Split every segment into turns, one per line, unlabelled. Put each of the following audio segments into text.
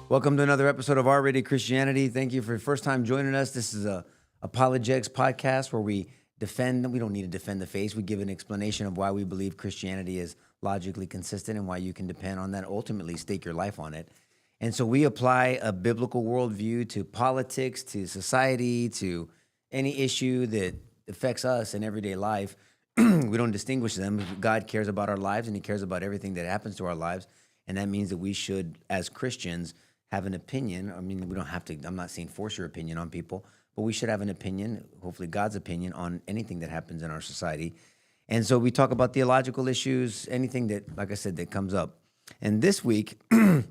Welcome to another episode of R-Rated Christianity. Thank you for your first time joining us. This is a apologetics podcast where we don't need to defend the faith. We give an explanation of why we believe Christianity is logically consistent and why you can depend on that, ultimately stake your life on it. And so we apply a biblical worldview to politics, to society, to any issue that affects us in everyday life. We don't distinguish them. God cares about our lives, and he cares about everything that happens to our lives. And that means that we should, as Christians, have an opinion. I mean, we don't have to, I'm not saying force your opinion on people, but we should have an opinion, hopefully God's opinion, on anything that happens in our society. And so we talk about theological issues, anything that, like I said, that comes up. And this week, when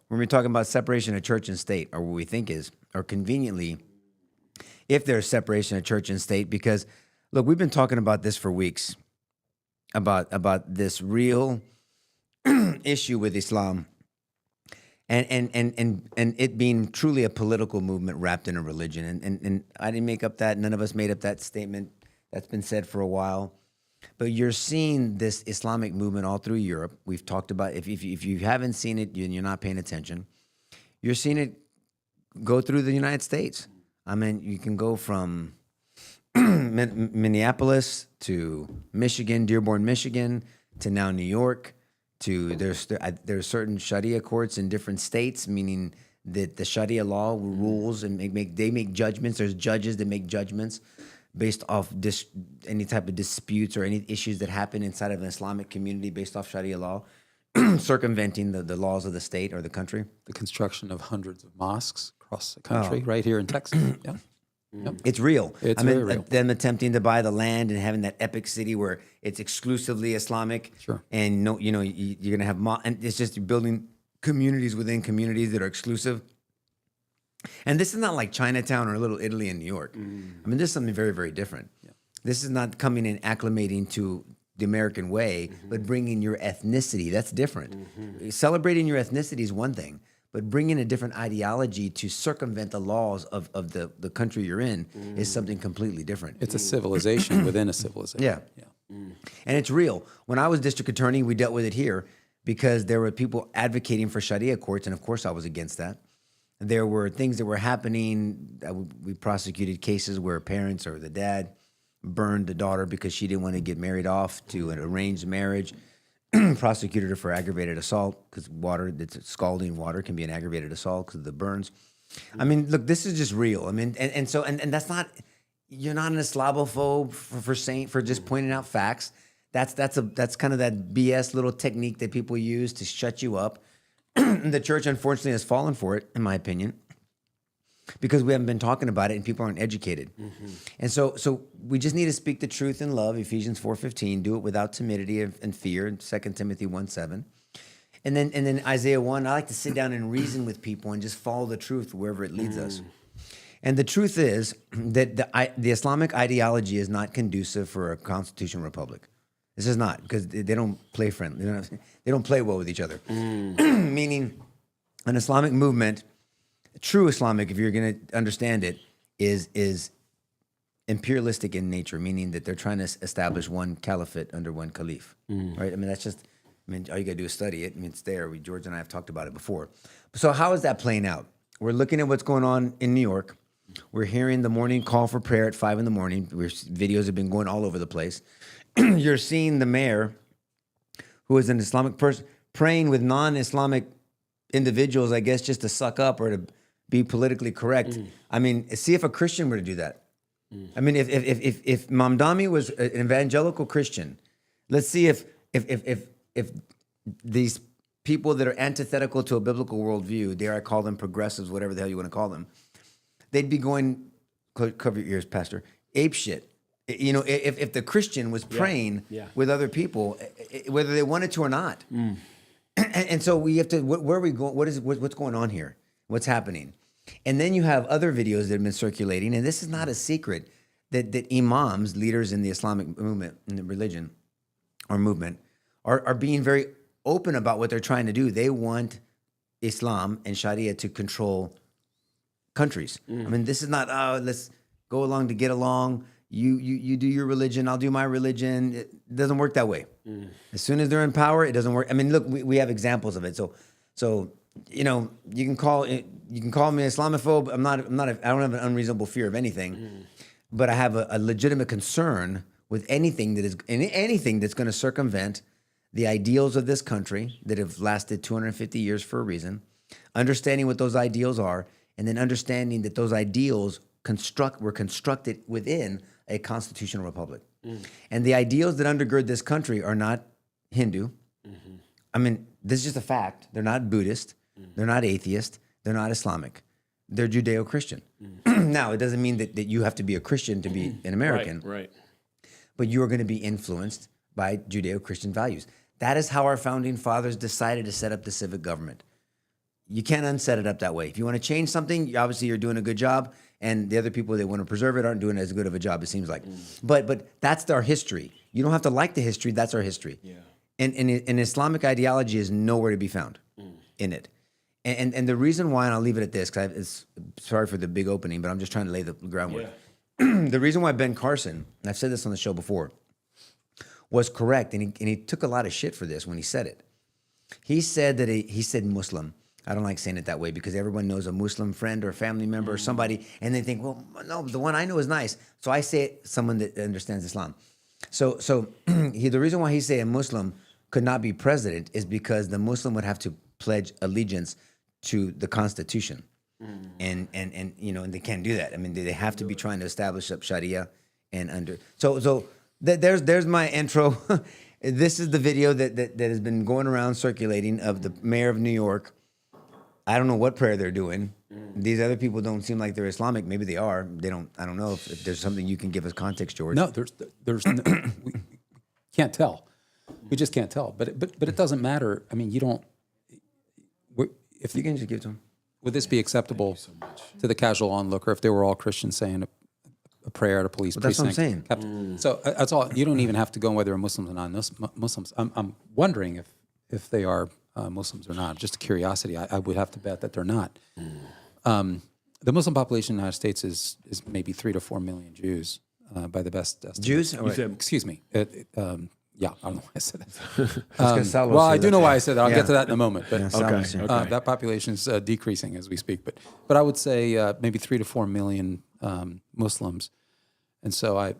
we're talking about separation of church and state, or what we think is, or conveniently, if there's separation of church and state, because, look, we've been talking about this for weeks, about this real issue with Islam. And it being truly a political movement wrapped in a religion. And I didn't make up that. None of us made up that statement. That's been said for a while. But you're seeing this Islamic movement all through Europe. We've talked about, if you haven't seen it and you're not paying attention, you're seeing it go through the United States. I mean, you can go from Minneapolis to Michigan, Dearborn, Michigan, to now New York. There's certain Sharia courts in different states, meaning that the Sharia law rules and they make judgments. There's judges that make judgments based off any type of disputes or any issues that happen inside of an Islamic community based off Sharia law, circumventing the laws of the state or the country.
The construction of hundreds of mosques across the country, right here in Texas. Yeah. Yep.
It's real.
It's very real.
Them attempting to buy the land and having that epic city where it's exclusively Islamic.
Sure.
And you're gonna have and it's just building communities within communities that are exclusive. And this is not like Chinatown or Little Italy in New York. I mean, this is something very, very different. Yeah. This is not coming and acclimating to the American way, but bringing your ethnicity. That's different. Celebrating your ethnicity is one thing. But bringing a different ideology to circumvent the laws of the country you're in is something completely different.
It's a civilization within a civilization.
Yeah. And it's real. When I was district attorney, we dealt with it here because there were people advocating for Sharia courts, and of course I was against that. There were things that were happening. We prosecuted cases where parents or the dad burned the daughter because she didn't want to get married off to an arranged marriage. Prosecuted her for aggravated assault because that's scalding water can be an aggravated assault because of the burns. I mean, look, this is just real. I mean, and that's not, you're not an Islamophobe for just pointing out facts. That's kind of that BS little technique that people use to shut you up. The church, unfortunately, has fallen for it, in my opinion, because we haven't been talking about it and people aren't educated. And so we just need to speak the truth in love, Ephesians 4:15, do it without timidity and fear, 2 Timothy 1:7. And then Isaiah 1, I like to sit down and reason with people and just follow the truth wherever it leads us. And the truth is that the Islamic ideology is not conducive for a constitutional republic. This is not, because they don't play friendly. They don't play well with each other. Meaning an Islamic movement, true Islamic, if you're going to understand it, is imperialistic in nature, meaning that they're trying to establish one caliphate under one caliph, right? I mean, all you got to do is study it. I mean, it's there. George and I have talked about it before. So how is that playing out? We're looking at what's going on in New York. We're hearing the morning call for prayer at 5 a.m. Videos have been going all over the place. You're seeing the mayor, who is an Islamic person, praying with non-Islamic individuals, I guess, just to suck up or to be politically correct. I mean, see if a Christian were to do that. I mean, if Mamdani was an evangelical Christian, let's see if these people that are antithetical to a biblical worldview, dare I call them progressives, whatever the hell you want to call them, they'd be going, cover your ears, Pastor, ape shit. You know, if the Christian was praying with other people, whether they wanted to or not. And so we have to, where are we going? What's going on here? What's happening? And then you have other videos that have been circulating, and this is not a secret, that imams, leaders in the Islamic movement, in the religion or movement, are being very open about what they're trying to do. They want Islam and Sharia to control countries. I mean, this is not, let's go along to get along. You do your religion, I'll do my religion. It doesn't work that way. As soon as they're in power, it doesn't work. I mean, look, we have examples of it. So you know, you can call me Islamophobe. I don't have an unreasonable fear of anything, but I have a legitimate concern with anything that's going to circumvent the ideals of this country that have lasted 250 years for a reason. Understanding what those ideals are, and then understanding that those ideals were constructed within a constitutional republic. And the ideals that undergird this country are not Hindu. I mean, this is just a fact. They're not Buddhist. They're not atheist. They're not Islamic. They're Judeo-Christian. Now, it doesn't mean that you have to be a Christian to be an American.
Right.
But you are going to be influenced by Judeo-Christian values. That is how our founding fathers decided to set up the civic government. You can't unset it up that way. If you want to change something, obviously you're doing a good job, and the other people that want to preserve it aren't doing as good of a job, it seems like. But that's our history. You don't have to like the history. That's our history. Yeah. And Islamic ideology is nowhere to be found in it. And the reason why, and I'll leave it at this, because sorry for the big opening, but I'm just trying to lay the groundwork. Yeah. The reason why Ben Carson, and I've said this on the show before, was correct, and he took a lot of shit for this when he said it. He said he said Muslim. I don't like saying it that way because everyone knows a Muslim friend or family member or somebody, and they think, well, no, the one I know is nice. So I say it, someone that understands Islam. So the reason why he said a Muslim could not be president is because the Muslim would have to pledge allegiance to the Constitution, and they can't do that. I mean, they have to be trying to establish up Sharia and under. So there's my intro. This is the video that has been going around circulating of the mayor of New York. I don't know what prayer they're doing. These other people don't seem like they're Islamic. Maybe they are. They don't. I don't know if there's something you can give us context, George.
No, we can't tell. We just can't tell. But it doesn't matter. I mean, you don't. If
You can just give it to them.
would this be acceptable to the casual onlooker if they were all Christians saying a prayer at a police
That's what I'm
precinct?
saying.
So that's all. You don't even have to go on whether they're Muslims or non-Muslims. I'm wondering if they are Muslims or not. Just a curiosity. I would have to bet that they're not. The Muslim population in the United States is maybe 3 to 4 million Jews by the best estimate.
Jews?
Excuse me. Yeah, I don't know why I said that.
'cause Salos
Well, I
said
do
that.
know why I said that. I'll
Yeah.
get to that in a moment. But
Salos, yeah.
that population is decreasing as we speak. But I would say maybe 3 to 4 million Muslims. And so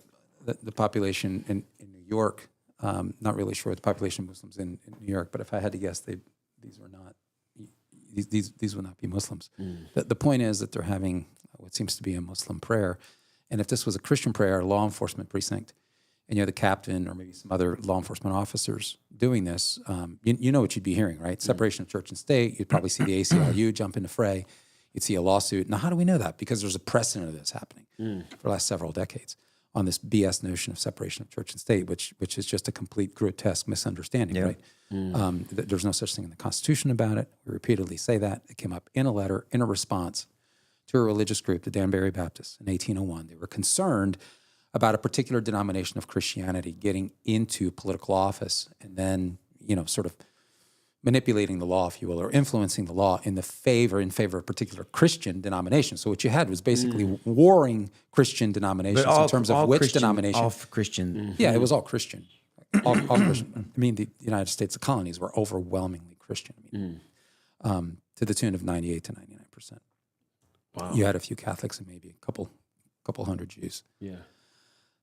the population in New York, not really sure the population of Muslims in New York, but if I had to guess, these would not be Muslims. The point is that they're having what seems to be a Muslim prayer. And if this was a Christian prayer, a law enforcement precinct, and you're the captain or maybe some other law enforcement officers doing this, you know what you'd be hearing, right? Separation of church and state. You'd probably see the ACLU jump into fray. You'd see a lawsuit. Now, how do we know that? Because there's a precedent of this happening for the last several decades on this BS notion of separation of church and state, which is just a complete grotesque misunderstanding, right? There's no such thing in the Constitution about it. We repeatedly say that. It came up in a letter, in a response to a religious group, the Danbury Baptists, in 1801. They were concerned about a particular denomination of Christianity getting into political office and then, sort of manipulating the law, if you will, or influencing the law in favor of a particular Christian denomination. So what you had was basically warring Christian denominations in terms of which denomination.
All Christian.
Yeah, it was all Christian. All Christian. I mean, the United States, the colonies were overwhelmingly Christian. To the tune of 98 to 99%.
Wow.
You had a few Catholics and maybe a couple hundred Jews.
Yeah.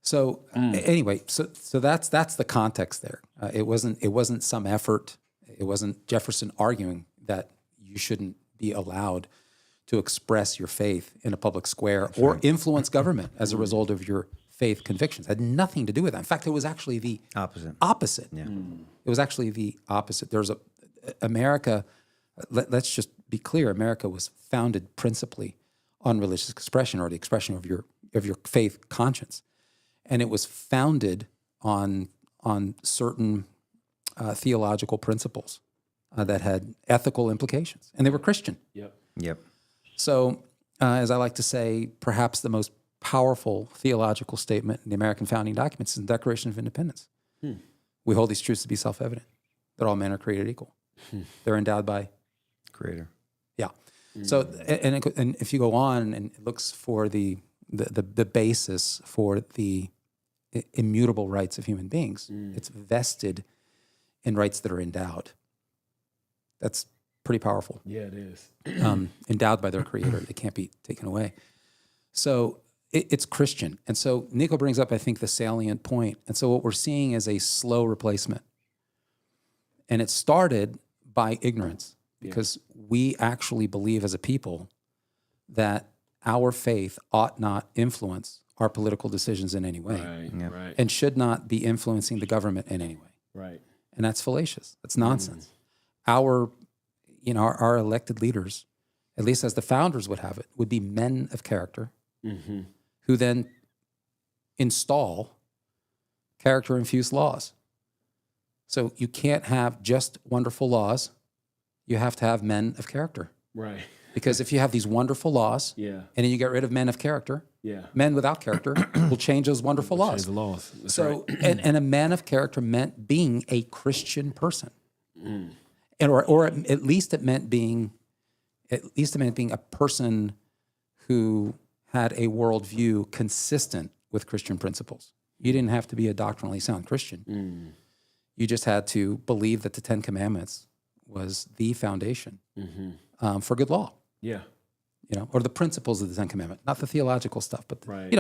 So anyway, so that's the context there. It wasn't some effort. It wasn't Jefferson arguing that you shouldn't be allowed to express your faith in a public square or influence government as a result of your faith convictions. It had nothing to do with that. In fact, it was actually the opposite. Yeah. It was actually the opposite. There's America. Let's just be clear. America was founded principally on religious expression or the expression of your faith conscience. And it was founded on certain theological principles that had ethical implications, and they were Christian.
Yep.
So, as I like to say, perhaps the most powerful theological statement in the American founding documents is the Declaration of Independence. We hold these truths to be self-evident, that all men are created equal. They're endowed by
Creator.
Yeah. So, and if you go on and it looks for the basis for the immutable rights of human beings, it's vested in rights that are endowed. That's pretty powerful,
Yeah, it is.
endowed by their creator. They can't be taken away. So it's Christian. And so Nico brings up, I think, the salient point. And so what we're seeing is a slow replacement. And it started by ignorance because we actually believe as a people that our faith ought not influence our political decisions in any way
Right.
and should not be influencing the government in any way.
Right.
And that's fallacious. That's nonsense. Our elected leaders, at least as the founders would have it, would be men of character who then install character-infused laws. So you can't have just wonderful laws. You have to have men of character.
Right.
Because if you have these wonderful laws
Yeah.
and then you get rid of men of character,
Yeah.
men without character will change those wonderful laws.
Change the laws. That's
So,
right.
and a man of character meant being a Christian person, and or at least it meant being a person who had a worldview consistent with Christian principles. You didn't have to be a doctrinally sound Christian. You just had to believe that the Ten Commandments was the foundation for good law.
Yeah.
Or the principles of the Ten Commandments, not the theological stuff, but
Right.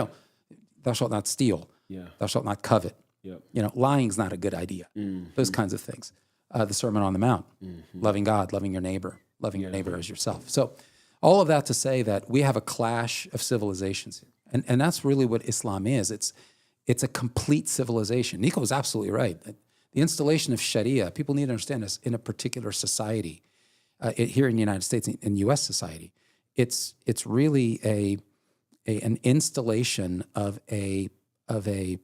thou shalt not steal.
Yeah.
Thou shalt not covet.
Yep.
Lying's not a good idea. Those kinds of things. The Sermon on the Mount, loving God, loving your neighbor, loving your neighbor as yourself. So all of that to say that we have a clash of civilizations here. And that's really what Islam is. It's a complete civilization. Nico is absolutely right. The installation of Sharia, people need to understand this in a particular society, here in the United States, in U.S. society, it's really an installation of a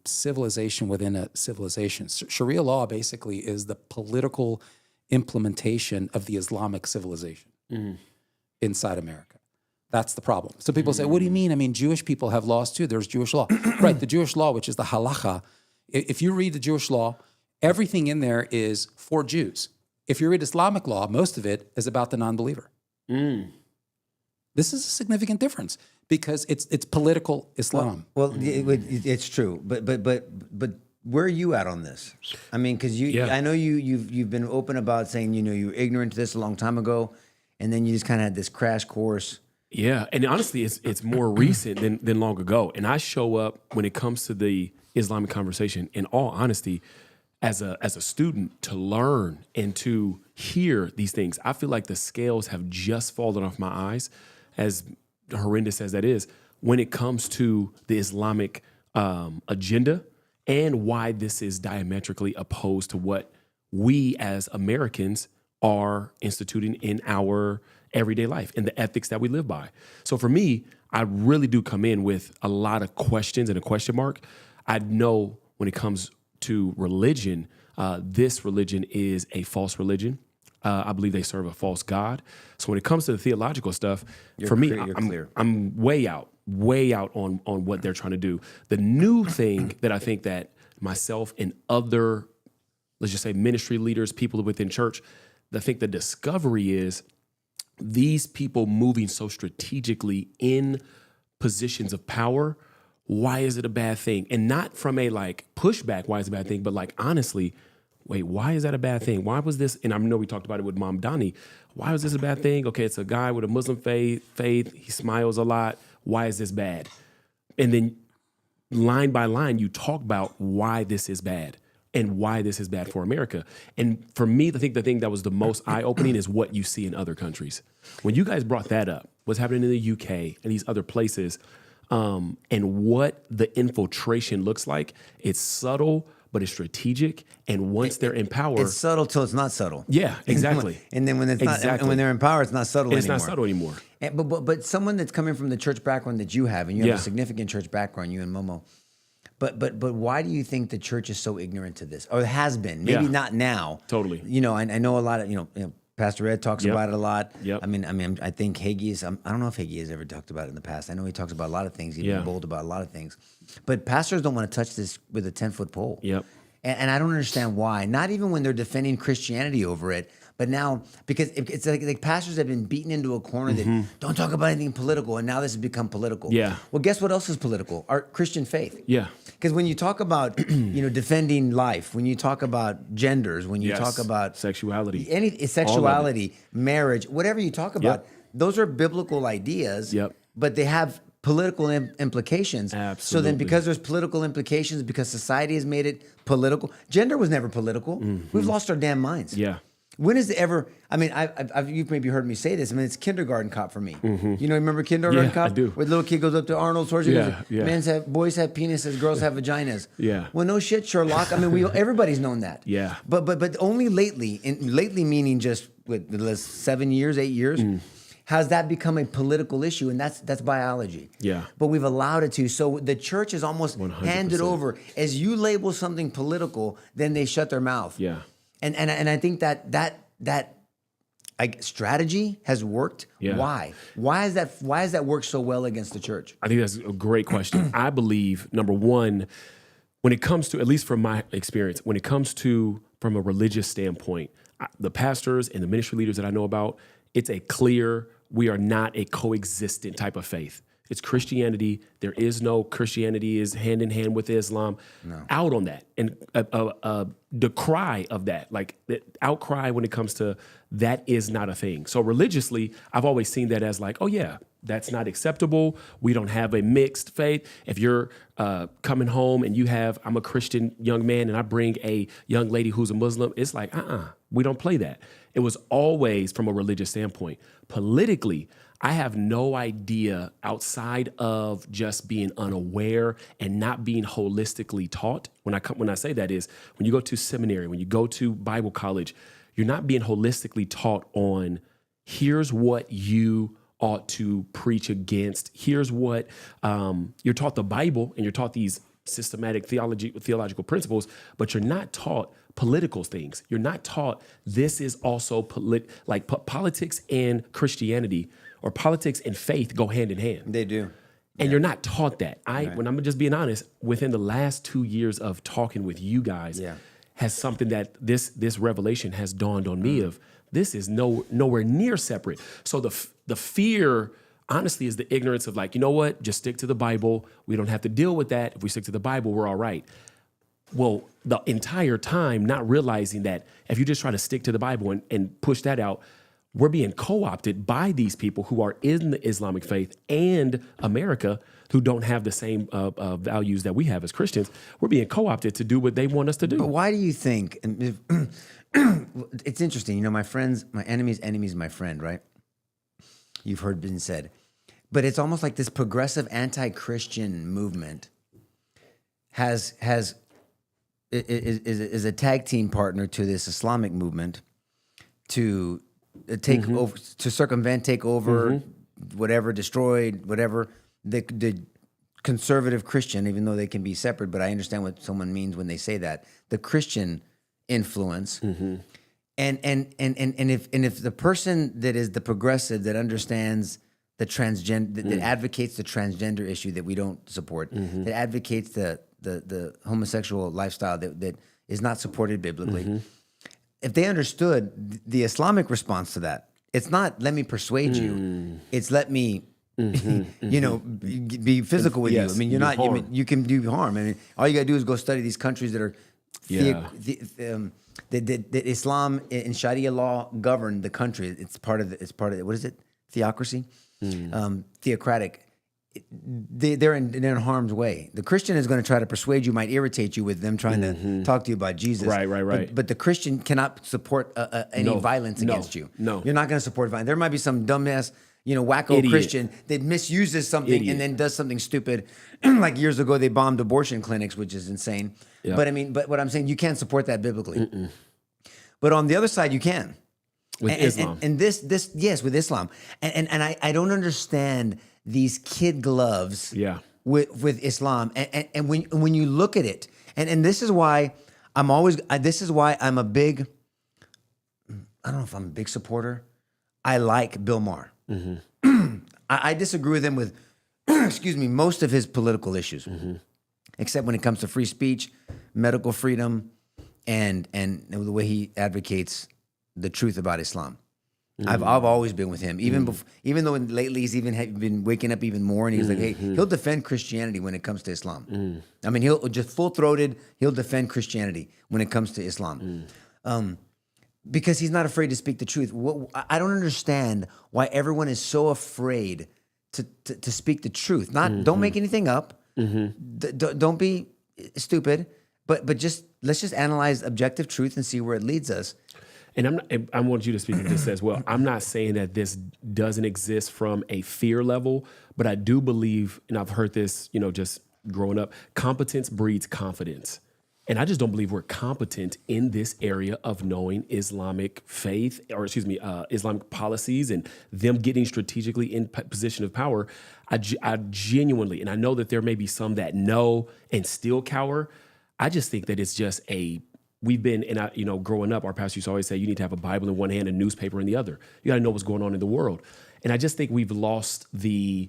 civilization within a civilization. Sharia law basically is the political implementation of the Islamic civilization inside America. That's the problem. So people say, what do you mean? I mean, Jewish people have laws too. There's Jewish law. Right, the Jewish law, which is the halacha. If you read the Jewish law, everything in there is for Jews. If you read Islamic law, most of it is about the non-believer. This is a significant difference because it's political Islam.
Well, it's true, but where are you at on this? I mean, because I know you've been open about saying you were ignorant to this a long time ago, and then you just kind of had this crash course.
Yeah, and honestly, it's more recent than long ago. And I show up when it comes to the Islamic conversation, in all honesty, as a student, to learn and to hear these things. I feel like the scales have just fallen off my eyes, as horrendous as that is, when it comes to the Islamic agenda and why this is diametrically opposed to what we as Americans are instituting in our everyday life and the ethics that we live by. So for me, I really do come in with a lot of questions and a question mark. I know when it comes to religion, this religion is a false religion. I believe they serve a false God. So when it comes to the theological stuff, for me, I'm way out on what they're trying to do. The new thing that I think that myself and other, let's just say ministry leaders, people within church, I think the discovery is these people moving so strategically in positions of power. Why is it a bad thing? And not from a pushback, why is it a bad thing, but honestly, wait, why is that a bad thing? Why was this? And I know we talked about it with Mom Donnie. Why was this a bad thing? Okay, it's a guy with a Muslim faith. He smiles a lot. Why is this bad? And then line by line, you talk about why this is bad and why this is bad for America. And for me, I think the thing that was the most eye-opening is what you see in other countries. When you guys brought that up, what's happening in the UK and these other places, and what the infiltration looks like, it's subtle, but it's strategic. And once they're in power,
it's subtle till it's not subtle.
Yeah, exactly.
And then when it's not, and when they're in power, it's not subtle
it's
anymore.
not subtle anymore.
And, but someone that's coming from the church background that you have, and you have a significant church background, you and Momo. But why do you think the church is so ignorant to this, or has been? Maybe not now.
Totally.
I know a lot of Pastor Ed talks about it a lot.
Yep.
I mean, I think Hagee is. I don't know if Hagee has ever talked about it in the past. I know he talks about a lot of things. He's been bold about a lot of things. But pastors don't want to touch this with a 10-foot pole.
Yep.
And I don't understand why. Not even when they're defending Christianity over it, But now, because it's like pastors have been beaten into a corner that don't talk about anything political, and now this has become political.
Yeah.
Well, guess what else is political? Our Christian faith.
Yeah.
Because when you talk about defending life, when you talk about genders, when you
Yes.
talk about
Sexuality.
any sexuality, marriage, whatever you talk about, those are biblical ideas.
Yep.
But they have political implications. So then,
Absolutely.
because there's political implications, because society has made it political, gender was never political. We've lost our damn minds.
Yeah.
When is it ever? I mean, you've maybe heard me say this. I mean, it's kindergarten cop for me. Remember kindergarten
Yeah,
cop?
I do.
Where the little kid goes up to Arnold Schwarzenegger.
Yeah, yeah.
Boys have penises, girls have vaginas.
Yeah.
Well, no shit, Sherlock. I mean, everybody's known that.
Yeah.
But only lately, and lately meaning just with the last 7 years, 8 years, has that become a political issue, and that's biology.
Yeah.
But we've allowed it to. So the church is almost
100%.
handed over. As you label something political, then they shut their mouth.
Yeah.
And I think that strategy has worked.
Yeah.
Why? Why has that worked so well against the church?
I think that's a great question. I believe, number one, when it comes to, at least from my experience, when it comes to from a religious standpoint, the pastors and the ministry leaders that I know about, it's a clear, we are not a coexistent type of faith. It's Christianity. There is no Christianity is hand in hand with Islam. Out on that. And a decry of that, like the outcry when it comes to that is not a thing. So religiously, I've always seen that as like, oh yeah, that's not acceptable. We don't have a mixed faith. If you're coming home and I'm a Christian young man and I bring a young lady who's a Muslim, it's like, we don't play that. It was always from a religious standpoint. Politically, I have no idea outside of just being unaware and not being holistically taught. When I say that is when you go to seminary, when you go to Bible college, you're not being holistically taught on here's what you ought to preach against. Here's what you're taught the Bible and you're taught these systematic theological principles, but you're not taught political things. You're not taught this is also politics and Christianity or politics and faith go hand in hand.
They do.
And you're not taught that. When I'm just being honest, within the last 2 years of talking with you guys, has something that this revelation has dawned on me of this is nowhere near separate. So the fear, honestly, is the ignorance of like, you know what, just stick to the Bible. We don't have to deal with that. If we stick to the Bible, we're all right. Well, the entire time not realizing that if you just try to stick to the Bible and push that out, we're being co-opted by these people who are in the Islamic faith and America who don't have the same values that we have as Christians. We're being co-opted to do what they want us to do.
But why do you think? And it's interesting. My friends, my enemy's enemy is my friend, right? You've heard been said. But it's almost like this progressive anti-Christian movement is a tag team partner to this Islamic movement to take over, to circumvent, take over, whatever, destroy, whatever the conservative Christian, even though they can be separate. But I understand what someone means when they say that the Christian influence. And if the person that is the progressive that understands the transgender that advocates the transgender issue that we don't support, that advocates the homosexual lifestyle that is not supported biblically. If they understood the Islamic response to that, it's not let me persuade you, it's let me be physical with
Yes,
you. I mean, you're
do
not
harm.
You can do harm. I mean, all you gotta do is go study these countries that are that Islam and Sharia law govern the country. It's part of what is it? Theocracy, theocratic. They're in harm's way. The Christian is going to try to persuade you, might irritate you with them trying to talk to you about Jesus.
Right.
But the Christian cannot support any violence against you.
No.
You're not going to support violence. There might be some dumbass, wacko
Idiot.
Christian that misuses something
Idiot.
and then does something stupid. Like years ago, they bombed abortion clinics, which is insane.
Yeah.
But what I'm saying, you can't support that biblically. But on the other side, you can.
With Islam.
And this yes, with Islam. And I don't understand these kid gloves with Islam. And when you look at it, and this is why I'm a big, I don't know if I'm a big supporter. I like Bill Maher. I disagree with him with, most of his political issues, except when it comes to free speech, medical freedom, and the way he advocates the truth about Islam. I've always been with him, even though lately he's been waking up even more, and he's like, hey, he'll defend Christianity when it comes to Islam. I mean, he'll just full-throated, he'll defend Christianity when it comes to Islam. Because he's not afraid to speak the truth. I don't understand why everyone is so afraid to speak the truth. Don't make anything up. Don't be stupid. But let's just analyze objective truth and see where it leads us.
And I want you to speak to this as well. I'm not saying that this doesn't exist from a fear level, but I do believe, and I've heard this, just growing up, competence breeds confidence. And I just don't believe we're competent in this area of knowing Islamic faith, or Islamic policies and them getting strategically in position of power. I genuinely, and I know that there may be some that know and still cower. I just think that it's just we've been, and growing up, our pastor used to always say, you need to have a Bible in one hand and a newspaper in the other. You got to know what's going on in the world. And I just think we've lost the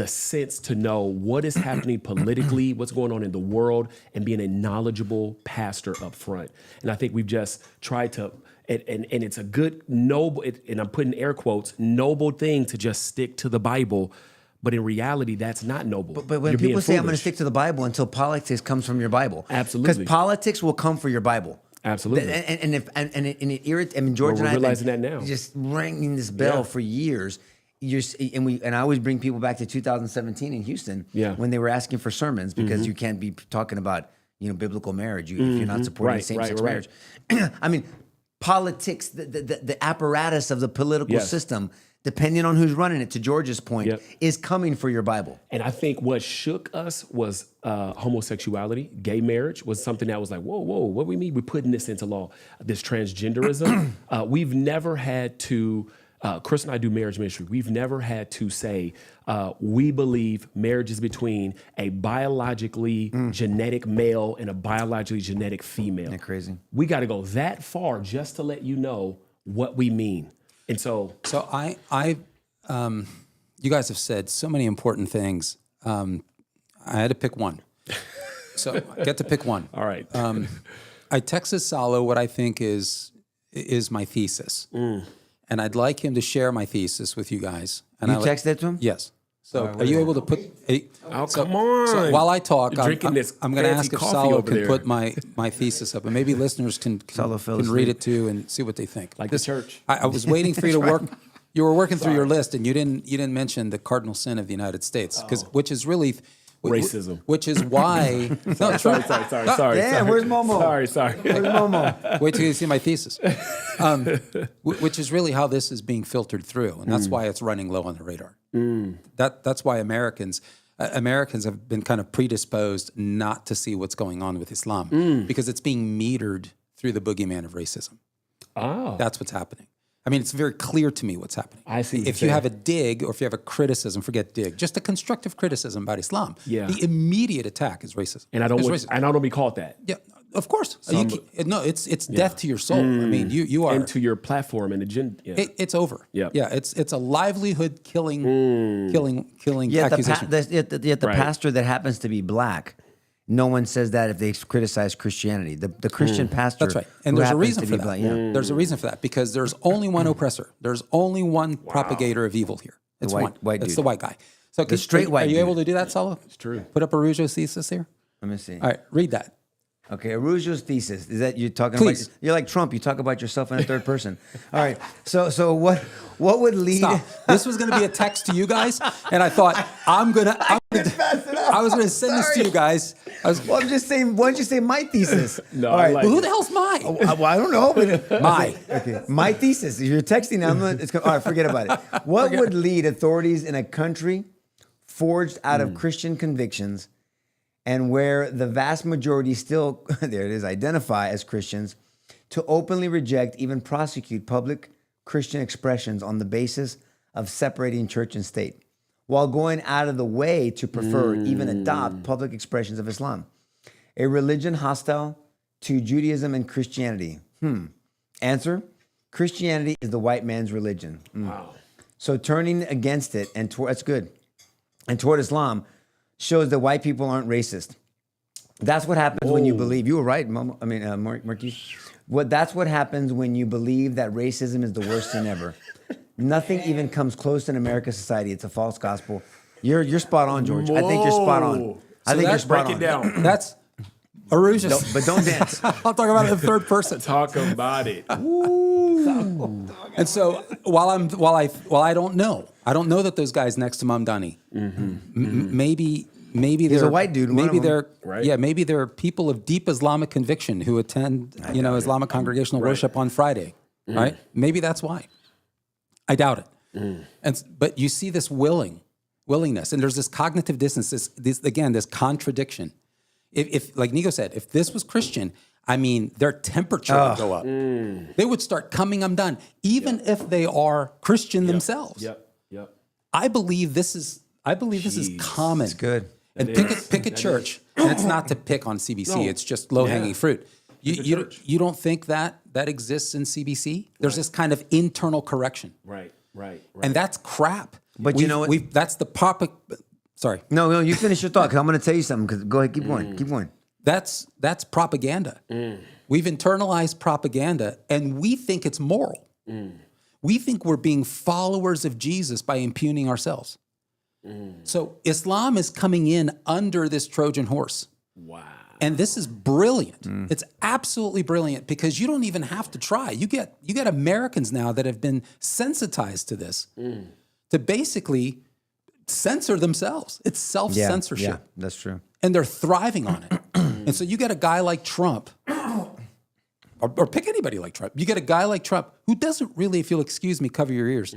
sense to know what is happening politically, what's going on in the world, and being a knowledgeable pastor up front. And I think we've just tried to, and it's a good, noble, and I'm putting air quotes, noble thing to just stick to the Bible. But in reality, that's not noble.
But when people say, I'm going to stick to the Bible until politics comes from your Bible.
Absolutely.
Because politics will come for your Bible.
Absolutely.
And it irritates, I mean, George and I have
realizing that now.
Just ringing this bell for years. And I always bring people back to 2017 in Houston when they were asking for sermons because you can't be talking about biblical marriage if you're not supporting same-sex marriage. I mean, politics, the apparatus of the political system, depending on who's running it, to George's point, is coming for your Bible.
And I think what shook us was homosexuality. Gay marriage was something that was like, whoa, what do we mean? We're putting this into law. This transgenderism. We've never had to, Chris and I do marriage ministry. We've never had to say, we believe marriage is between a biologically genetic male and a biologically genetic female.
Isn't that crazy?
We got to go that far just to let you know what we mean. And so
I you guys have said so many important things. I had to pick one. So I get to pick one.
All right.
I texted Salo what I think is my thesis. And I'd like him to share my thesis with you guys. And
You texted it to him?
Yes. So are you able to put
come on.
So while I talk,
You're drinking this
I'm going to
fancy
ask if
coffee
Salo
over
can
there.
put my thesis up, and maybe listeners can
Salo fell
read
asleep.
it too and see what they think.
Like the church.
I was waiting for you to work. You were working through your list, and you didn't mention the cardinal sin of the United States, which is really
Racism.
Which is why. No,
Sorry.
Damn, where's Momo?
Sorry.
Where's Momo?
Wait till you see my thesis. Which is really how this is being filtered through, and that's why it's running low on the radar. That's why Americans have been kind of predisposed not to see what's going on with Islam because it's being metered through the boogeyman of racism.
Oh.
That's what's happening. I mean, it's very clear to me what's happening.
I see what
If
you're
you
saying.
have a dig or if you have a criticism, forget dig, just a constructive criticism about Islam,
Yeah.
the immediate attack is racism.
And I don't
It's
want,
racism.
I don't be called that.
Yeah, of course. No, it's death to your soul. I mean, you are
Into your platform and agenda. Yeah.
it's over.
Yeah.
Yeah, it's a livelihood killing
Yet
accusation.
the
Right.
pastor that happens to be black, no one says that if they criticize Christianity. The Christian pastor,
That's right. And
who
there's a
happens
reason
to
for
be
that.
black, yeah.
There's a reason for that because there's only one oppressor. There's only one propagator of evil here. It's
white-
one.
white
it's
dude.
the white guy. So
The straight white
Are you
dude.
able to do that, Salo? It's
true.
Put up Araujo's thesis here.
Let me see.
All right, read that.
Okay, Araujo's thesis is that you're talking
Please.
about. You're like Trump. You talk about yourself in a third person. All right. So what would lead?
Stop. This was going to be a text to you guys, and I thought I was going to send this to you guys.
Well, I'm just saying. Why don't you say my thesis?
No,
All
I
right.
like
Well, who
it.
the hell's mine?
Well, I don't know. But
My.
Okay. My thesis. If you're texting, all right. Forget about it. What would lead authorities in a country forged out of Christian convictions, and where the vast majority still, there it is, identify as Christians, to openly reject, even prosecute public Christian expressions on the basis of separating church and state, while going out of the way to prefer, even adopt public expressions of Islam? A religion hostile to Judaism and Christianity. Answer: Christianity is the white man's religion.
Wow.
So turning against it that's good. And toward Islam shows that white people aren't racist. That's what happens when you believe. You were right, Marquis. That's what happens when you believe that racism is the worst sin ever. Nothing even comes close in American society. It's a false gospel. You're spot on, George. I think you're spot on. I think you're spot on.
Break it down.
That's Aruj.
But don't dance.
I'll talk about it in the third person.
Talk about it.
And so while I don't know that those guys next to Mamdani, maybe they're
a white dude, one
Maybe
of them.
they're
Right.
Maybe they're people of deep Islamic conviction who attend Islamic congregational worship on Friday, right? Maybe that's why. I doubt it. But you see this willingness, and there's this cognitive dissonance. This contradiction. If like Nico said, if this was Christian, I mean, their temperature would go up. They would start coming undone, even if they are Christian themselves.
Yep.
I believe this is common.
It's good.
And pick a church, and it's not to pick on CBC. It's just low hanging fruit. You don't think that exists in CBC? There's this kind of internal correction,
Right.
and that's crap.
But you know what?
That's the pop. Sorry,
No, you finish your thought because I'm going to tell you something. 'Cause go ahead, keep going. Keep going.
that's propaganda. We've internalized propaganda, and we think it's moral. We think we're being followers of Jesus by impugning ourselves. So Islam is coming in under this Trojan horse.
Wow.
And this is brilliant. It's absolutely brilliant because you don't even have to try. You get Americans now that have been sensitized to this to basically censor themselves. It's self-censorship.
Yeah, that's true.
And they're thriving on it. And so you get a guy like Trump, or pick anybody like Trump. You get a guy like Trump who doesn't really, if you'll excuse me, cover your ears,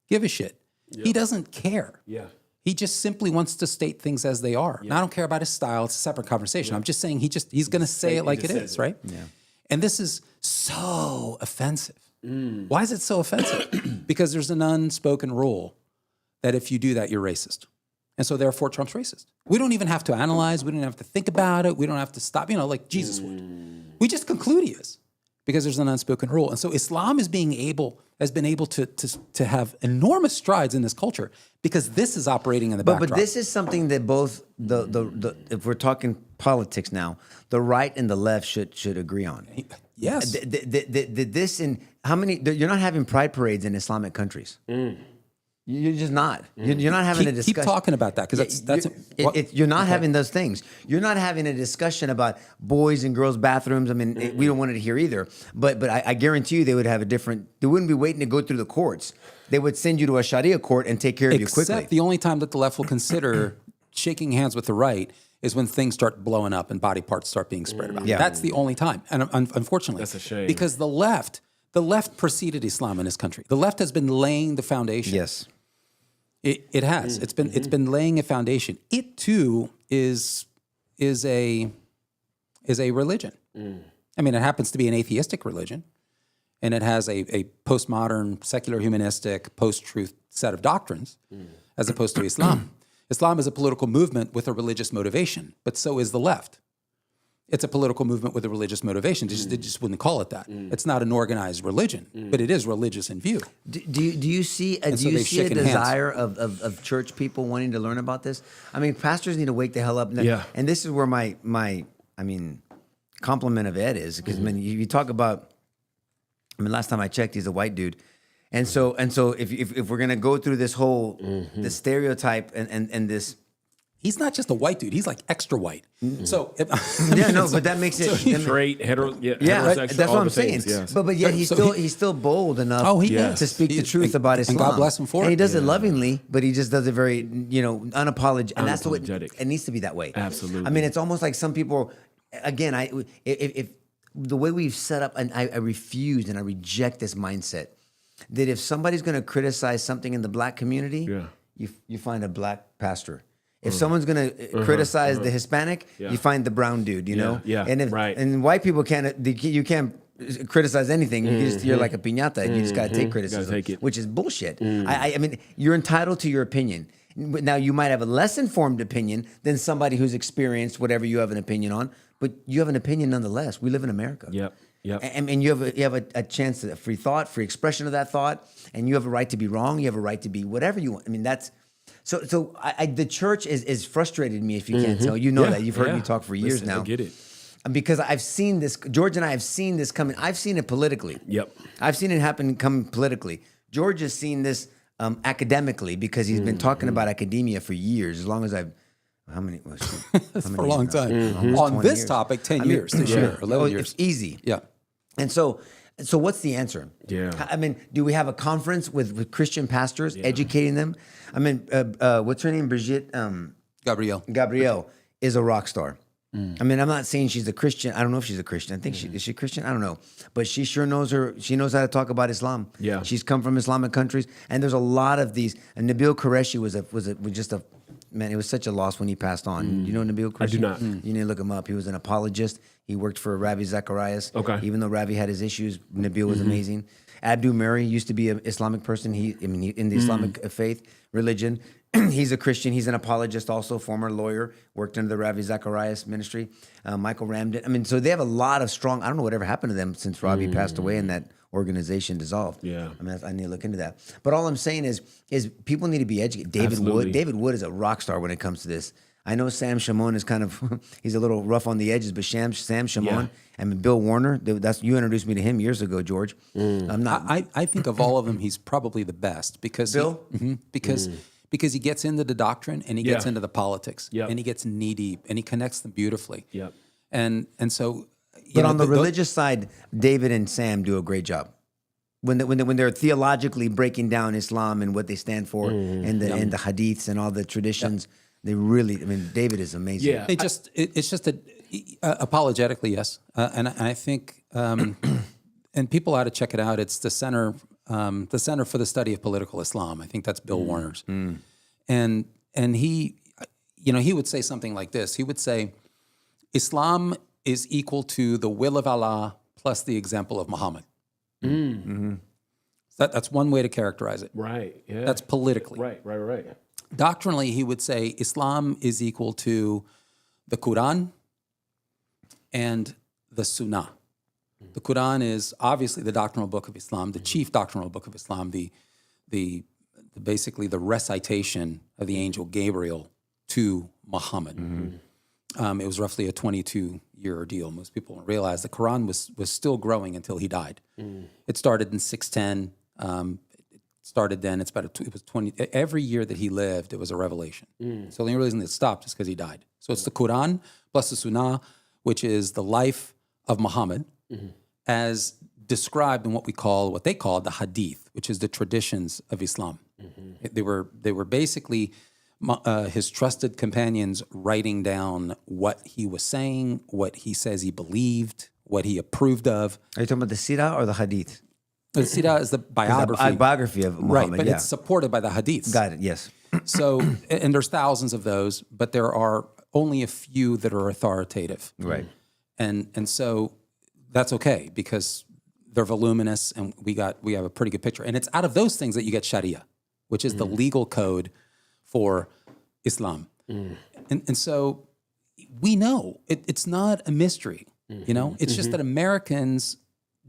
give a shit. He doesn't care.
Yeah.
He just simply wants to state things as they are. And I don't care about his style. It's a separate conversation. I'm just saying he's going to say it like it is, right? Yeah. And this is so offensive. Why is it so offensive? Because there's an unspoken rule that if you do that, you're racist. And so therefore Trump's racist. We don't even have to analyze. We don't have to think about it. We don't have to stop, like Jesus would. We just conclude he is because there's an unspoken rule. And so Islam has been able to have enormous strides in this culture because this is operating in the backdrop.
But this is something that both the if we're talking politics now, the right and the left should agree on.
Yes.
This in how many? You're not having pride parades in Islamic countries. You're just not. You're not having a discussion.
Keep talking about that because
you're not having those things. You're not having a discussion about boys and girls' bathrooms. I mean, we don't want it here either. But I guarantee you they would have a different. They wouldn't be waiting to go through the courts. They would send you to a Sharia court and take care of you quickly.
Except the only time that the left will consider shaking hands with the right is when things start blowing up and body parts start being spread about.
Yeah.
That's the only time. And unfortunately,
That's a shame.
Because the left preceded Islam in this country. The left has been laying the foundation.
Yes.
It has. It's been laying a foundation. It too is a religion. I mean, it happens to be an atheistic religion, and it has a postmodern, secular, humanistic, post-truth set of doctrines, as opposed to Islam. Islam is a political movement with a religious motivation, but so is the left. It's a political movement with a religious motivation. They just wouldn't call it that. It's not an organized religion, but it is religious in view.
Do you see a
so they've shaken hands.
desire of church people wanting to learn about this? I mean, pastors need to wake the hell up.
Yeah.
And this is where my compliment of Ed is because when you talk about, last time I checked, he's a white dude. And so if we're gonna go through this whole the stereotype and this.
He's not just a white dude. He's like extra white. So
but that makes it
Straight, hetero,
yeah,
heterosexual,
that's
all
what I'm
the
saying.
things, yes.
But yet he's still bold enough to speak the truth about Islam.
And God bless him for it.
And he does it lovingly, but he just does it very, unapologetic. And that's the way
Unapologetic.
it needs to be that way.
Absolutely.
I mean, it's almost like some people, again, if the way we've set up, and I refuse and I reject this mindset that if somebody's going to criticize something in the black community, you find a black pastor. If someone's gonna criticize the Hispanic, you find the brown dude,
Yeah.
And white people you can't criticize anything. You're like a piñata. You just gotta take criticism,
take it.
which is bullshit. I mean, you're entitled to your opinion. Now you might have a less informed opinion than somebody who's experienced whatever you have an opinion on, but you have an opinion nonetheless. We live in America.
Yep.
And you have a chance to free thought, free expression of that thought, and you have a right to be wrong. You have a right to be whatever you want. I mean, The church is frustrated me, if you can't tell. You know that. You've heard me talk for years
Listen, I
now.
get it.
Because I've seen this. George and I have seen this coming. I've seen it politically.
Yep.
I've seen it happen come politically. George has seen this academically because he's been talking about academia for years. As long as I've, how many? Well, shoot,
That's
how many
for a
years
long
now?
time.
Almost
On
20
this
years.
topic, 10
I mean,
years this year, 11 years.
It's easy.
Yeah.
And so what's the answer?
Yeah.
I mean, do we have a conference with Christian pastors educating them? I mean, what's her name? Brigitte
Gabrielle.
is a rock star. I mean, I'm not saying she's a Christian. I don't know if she's a Christian. I think is she Christian? I don't know. But she sure knows she knows how to talk about Islam.
Yeah.
She's come from Islamic countries. And there's a lot of these. And Nabil Qureshi was just a man, it was such a loss when he passed on. You know Nabil Qureshi?
I do not.
You need to look him up. He was an apologist. He worked for Ravi Zacharias.
Okay.
Even though Ravi had his issues, Nabil was amazing. Abdul Murray used to be an Islamic person. He in the Islamic faith, religion. He's a Christian. He's an apologist also, former lawyer, worked under the Ravi Zacharias ministry. Michael Ramden. I mean, so they have a lot of strong, I don't know whatever happened to them since Ravi passed away and that organization dissolved.
Yeah.
I mean, I need to look into that. But all I'm saying is people need to be educated.
Absolutely.
David Wood is a rock star when it comes to this. I know Sam Shimon is kind of, he's a little rough on the edges, but Sam Shimon,
Yeah.
I mean, Bill Warner, you introduced me to him years ago, George. I'm not,
I think of all of them, he's probably the best because
Bill?
because he gets into the doctrine and he gets
Yeah.
into the politics
Yep.
and he gets knee deep and he connects them beautifully.
Yep.
And so,
but on the religious side, David and Sam do a great job. When they're theologically breaking down Islam and what they stand for and the hadiths and all the traditions, they really, I mean, David is amazing.
Yeah.
it's just apologetically, yes. And I think, and people ought to check it out. It's the Center for the Study of Political Islam. I think that's Bill Warner's. And he, he would say something like this. He would say, Islam is equal to the will of Allah plus the example of Muhammad. That's one way to characterize it.
Right. Yeah.
That's politically.
Right.
Doctrinally, he would say Islam is equal to the Quran and the Sunnah. The Quran is obviously the doctrinal book of Islam, the chief doctrinal book of Islam, the basically the recitation of the angel Gabriel to Muhammad. It was roughly a 22-year ordeal. Most people don't realize the Quran was still growing until he died. It started in 610. It started then. It was 20. Every year that he lived, it was a revelation. So the only reason it stopped is because he died. So it's the Quran plus the Sunnah, which is the life of Muhammad, as described in what they call the Hadith, which is the traditions of Islam. They were basically his trusted companions writing down what he was saying, what he says he believed, what he approved of.
Are you talking about the Sirah or the Hadith?
The Sirah is the biography.
The biography of Muhammad,
Right, but it's supported by the Hadiths.
Got it, yes.
So, and there's thousands of those, but there are only a few that are authoritative.
Right.
And so that's okay because they're voluminous and we have a pretty good picture. And it's out of those things that you get Sharia, which is the legal code for Islam. And so we know it's not a mystery, it's just that Americans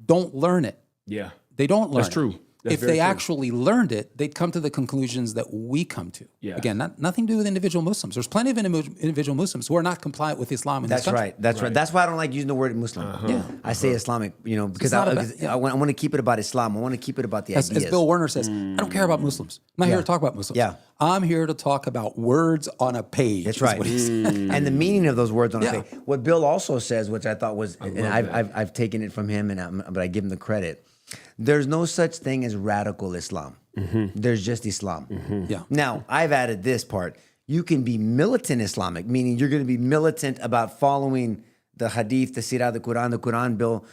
don't learn it.
Yeah.
They don't learn
That's true. That's
if
very
they
true.
actually learned it, they'd come to the conclusions that we come to.
Yeah.
Again, nothing to do with individual Muslims. There's plenty of individual Muslims who are not compliant with Islam in this
That's
country.
right. That's right. That's why I don't like using the word Muslim. I say Islamic, because
not
I want to keep it about Islam. I want to keep it about the
As
ideas.
Bill Warner says, I don't care about Muslims. I'm not here to talk about Muslims.
Yeah.
I'm here to talk about words on a page.
That's
is
right.
what he said.
And the meaning of those words on
Yeah.
a page. What Bill also says, which I thought was, and I've taken it from him, but I give him the credit. There's no such thing as radical Islam. There's just Islam.
Yeah.
Now, I've added this part. You can be militant Islamic, meaning you're going to be militant about following the Hadith, the Sirah, the Quran. The Quran, Bill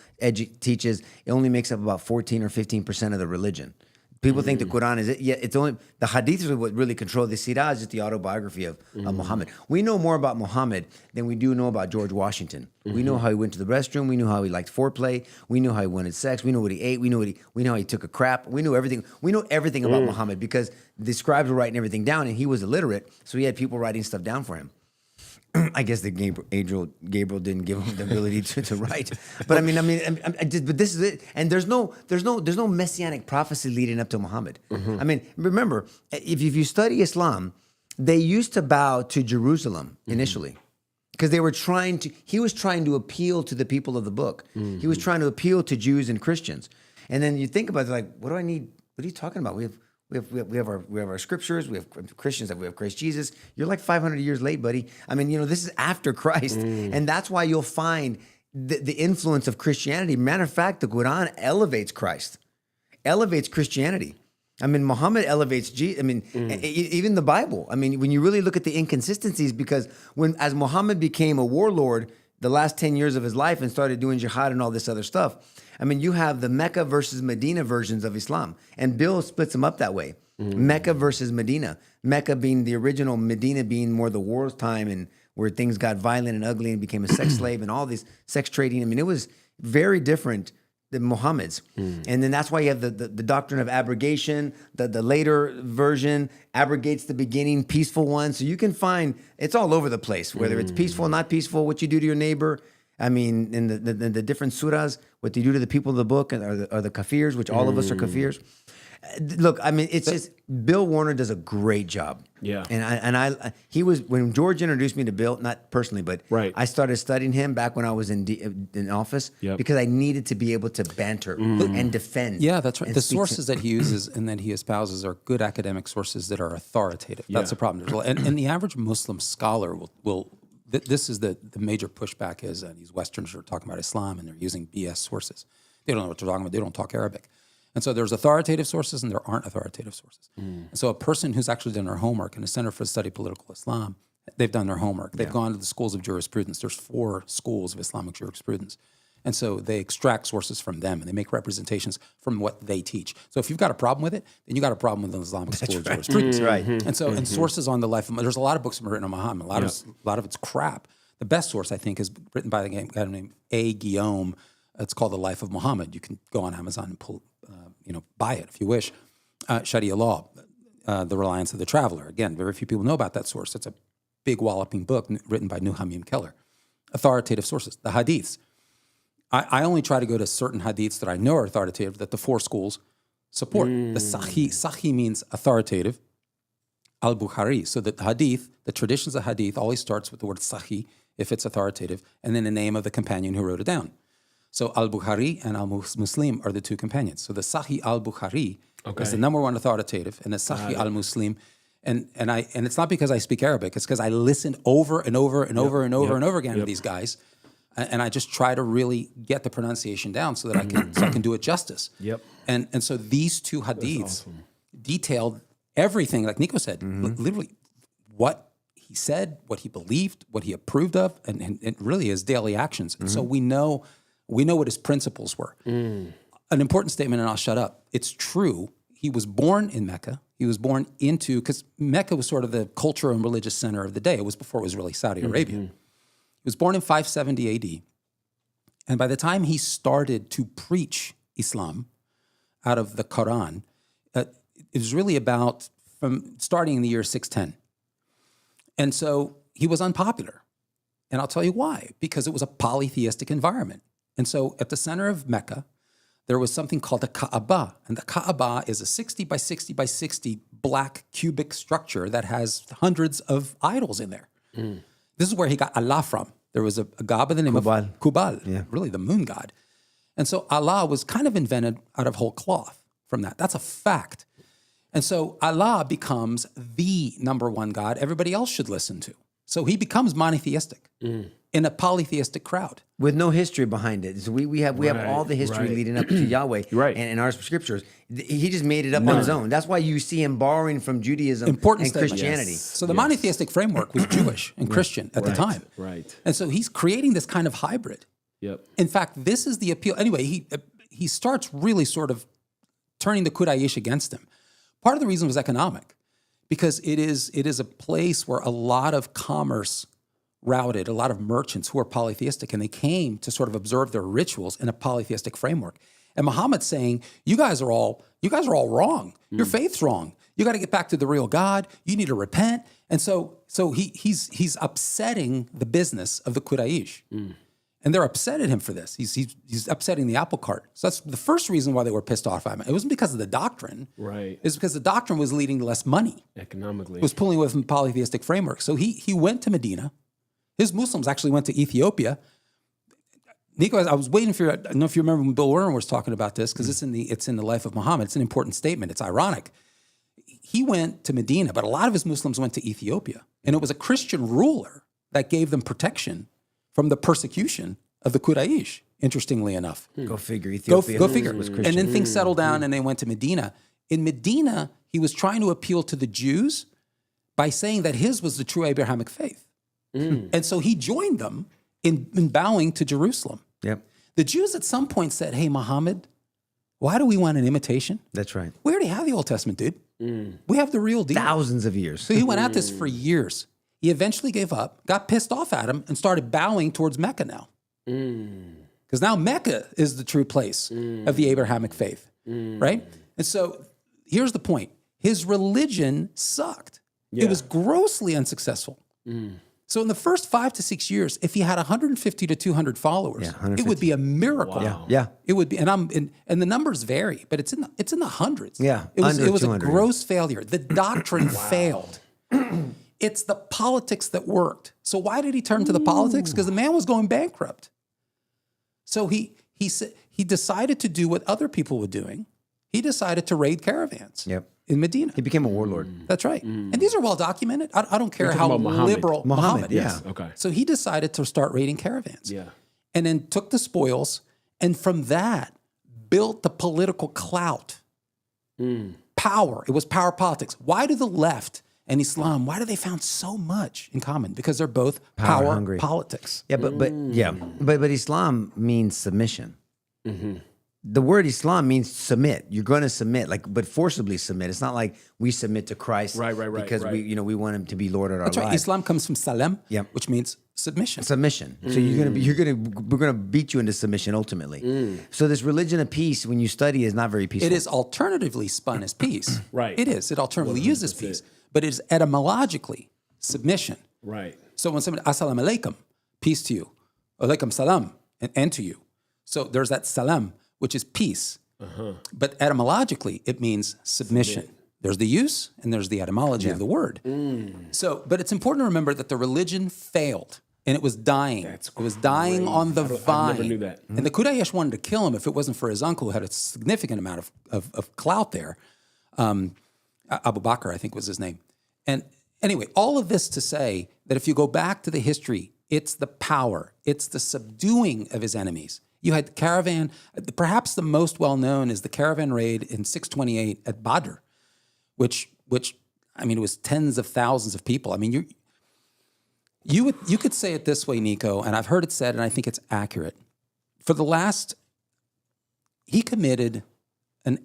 teaches, it only makes up about 14 or 15% of the religion. People think the Quran is it. Yeah, it's only the Hadith is what really control. The Sirah is just the autobiography of Muhammad. We know more about Muhammad than we do know about George Washington. We know how he went to the restroom. We know how he liked foreplay. We know how he wanted sex. We know what he ate. We know how he took a crap. We know everything. We know everything about Muhammad because the scribes were writing everything down, and he was illiterate, so he had people writing stuff down for him. I guess the Gabriel didn't give him the ability to write, but but this is it. And there's no messianic prophecy leading up to Muhammad. I mean, remember, if you study Islam, they used to bow to Jerusalem initially because he was trying to appeal to the people of the book. He was trying to appeal to Jews and Christians. And then you think about it, like, what do I need? What are you talking about? We have our scriptures. We have Christians. We have Christ Jesus. You're like 500 years late, buddy. I mean, this is after Christ, and that's why you'll find the influence of Christianity. Matter of fact, the Quran elevates Christ, elevates Christianity. I mean, Muhammad elevates Jesus. I mean, even the Bible. I mean, when you really look at the inconsistencies, because as Muhammad became a warlord the last 10 years of his life and started doing jihad and all this other stuff, I mean, you have the Mecca versus Medina versions of Islam. And Bill splits them up that way. Mecca versus Medina. Mecca being the original, Medina being more the wartime and where things got violent and ugly and became a sex slave and all this sex trading. I mean, it was very different than Muhammad's. And then that's why you have the doctrine of abrogation. The later version abrogates the beginning, peaceful one. So you can find, it's all over the place, whether it's peaceful, not peaceful, what you do to your neighbor. I mean, in the different surahs, what they do to the people of the book are the kafirs, which all of us are kafirs. Look, I mean, it's just Bill Warner does a great job.
Yeah.
And he was, when George introduced me to Bill, not personally, but
Right.
I started studying him back when I was in office because I needed to be able to banter and defend.
Yeah, that's right.
and
The
speak to-
sources that he uses and that he espouses are good academic sources that are authoritative. That's the problem. And the average Muslim scholar will this is the major pushback is these Westerners are talking about Islam and they're using BS sources. They don't know what they're talking about. They don't talk Arabic. And so there's authoritative sources and there aren't authoritative sources. And so a person who's actually done their homework in the Center for the Study of Political Islam, they've done their homework. They've gone to the schools of jurisprudence. There's 4 schools of Islamic jurisprudence. And so they extract sources from them and they make representations from what they teach. So if you've got a problem with it, then you got a problem with the Islamic school of jurisprudence.
Right.
And so, and sources on the life of, there's a lot of books written on Muhammad. A lot of it's crap. The best source, I think, is written by a guy named A. Guillaume. It's called The Life of Muhammad. You can go on Amazon and buy it if you wish. Sharia Law, The Reliance of the Traveler. Again, very few people know about that source. It's a big walloping book written by Nuhamim Keller. Authoritative sources, the hadiths. I only try to go to certain hadiths that I know are authoritative that the 4 schools support. The Sahih means authoritative. Al-Bukhari. So the hadith, the traditions of hadith always starts with the word Sahih if it's authoritative, and then the name of the companion who wrote it down. So Al-Bukhari and Al-Muslim are the 2 companions. So the Sahih Al-Bukhari is the number 1 authoritative, and the Sahih Al-Muslim. And it's not because I speak Arabic, it's because I listened over and over and over and over and over again to these guys. And I just try to really get the pronunciation down so that I can do it justice.
Yep.
And so these 2 hadiths detailed everything, like Nico said, literally what he said, what he believed, what he approved of, and really his daily actions. And so we know what his principles were. An important statement, and I'll shut up. It's true. He was born in Mecca. He was born because Mecca was sort of the cultural and religious center of the day. It was before it was really Saudi Arabia. He was born in 570 AD. And by the time he started to preach Islam out of the Quran, it was really about from starting in the year 610. And so he was unpopular. And I'll tell you why. Because it was a polytheistic environment. And so at the center of Mecca, there was something called the Kaaba. And the Kaaba is a 60 by 60 by 60 black cubic structure that has hundreds of idols in there. This is where he got Allah from. There was a god by the name of Kubal, really the moon god. And so Allah was kind of invented out of whole cloth from that. That's a fact. And so Allah becomes the number 1 god everybody else should listen to. So he becomes monotheistic in a polytheistic crowd.
with no history behind it. So we have all the history leading up to Yahweh and in our scriptures. He just made it up on his own. That's why you see him borrowing from Judaism and Christianity.
Yes. So the monotheistic framework was Jewish and Christian at the time.
Right.
And so he's creating this kind of hybrid.
Yep.
In fact, this is the appeal. Anyway, he starts really sort of turning the Quraysh against him. Part of the reason was economic, because it is a place where a lot of commerce routed, a lot of merchants who are polytheistic, and they came to sort of observe their rituals in a polytheistic framework. And Muhammad's saying, you guys are all wrong. Your faith's wrong. You got to get back to the real God. You need to repent. And so he's upsetting the business of the Quraysh. And they're upset at him for this. He's upsetting the apple cart. So that's the first reason why they were pissed off at him. It wasn't because of the doctrine.
Right.
It was because the doctrine was leading to less money.
Economically.
It was pulling away from the polytheistic framework. So he went to Medina. His Muslims actually went to Ethiopia. Nico, I was waiting for you. I don't know if you remember when Bill Werner was talking about this, because it's in the life of Muhammad. It's an important statement. It's ironic. He went to Medina, but a lot of his Muslims went to Ethiopia. And it was a Christian ruler that gave them protection from the persecution of the Quraysh, interestingly enough.
Go figure.
Go
Ethiopia
figure.
was
And
Christian.
then things settled down and they went to Medina. In Medina, he was trying to appeal to the Jews by saying that his was the true Abrahamic faith. And so he joined them in bowing to Jerusalem.
Yep,
The Jews at some point said, hey, Muhammad, why do we want an imitation?
that's right.
We already have the Old Testament, dude. We have the real deal.
Thousands of years.
So he went at this for years. He eventually gave up, got pissed off at him, and started bowing towards Mecca now. Because now Mecca is the true place of the Abrahamic faith, right? And so here's the point. His religion sucked.
Yeah.
It was grossly unsuccessful. So in the first 5 to 6 years, if he had 150 to 200 followers,
Yeah,
it would be a miracle.
Wow.
Yeah.
It would be, and the numbers vary, but it's in the hundreds.
Yeah,
it was
under
a
200.
gross failure. The doctrine failed. It's the politics that worked. So why did he turn to the politics? Because the man was going bankrupt. So he decided to do what other people were doing. He decided to raid caravans.
Yep.
In Medina.
He became a warlord.
That's right. And these are well documented. I don't care
You're
how
talking about Muhammad.
liberal
Muhammad,
is.
yeah.
Okay.
So he decided to start raiding caravans.
Yeah.
And then took the spoils, and from that built the political clout. Power. It was power politics. Why do the left and Islam, why do they found so much in common? Because they're both
Power
power
hungry.
politics.
Yeah, but Islam means submission. The word Islam means submit. You're going to submit, but forcibly submit. It's not like we submit to Christ,
Right,
because
right.
we want him to be Lord of our
That's right.
lives.
Islam comes from salam,
Yep.
which means submission.
Submission. So we're gonna beat you into submission ultimately. So this religion of peace, when you study, is not very peaceful.
It is alternatively spun as peace.
Right.
It is. It alternatively uses peace. But it is etymologically submission.
Right.
So when somebody, assalamu alaikum, peace to you, alaikum salam, and to you. So there's that salam, which is peace. But etymologically, it means submission. There's the use and there's the etymology of the word. So, but it's important to remember that the religion failed and it was dying. It was dying on the vine.
I never knew that.
And the Quraysh wanted to kill him if it wasn't for his uncle who had a significant amount of clout there. Abu Bakr, I think was his name. And anyway, all of this to say that if you go back to the history, it's the power, it's the subduing of his enemies. You had caravan, perhaps the most well-known is the caravan raid in 628 at Badr, which I mean, it was tens of thousands of people. I mean, you could say it this way, Nico, and I've heard it said, and I think it's accurate. He committed an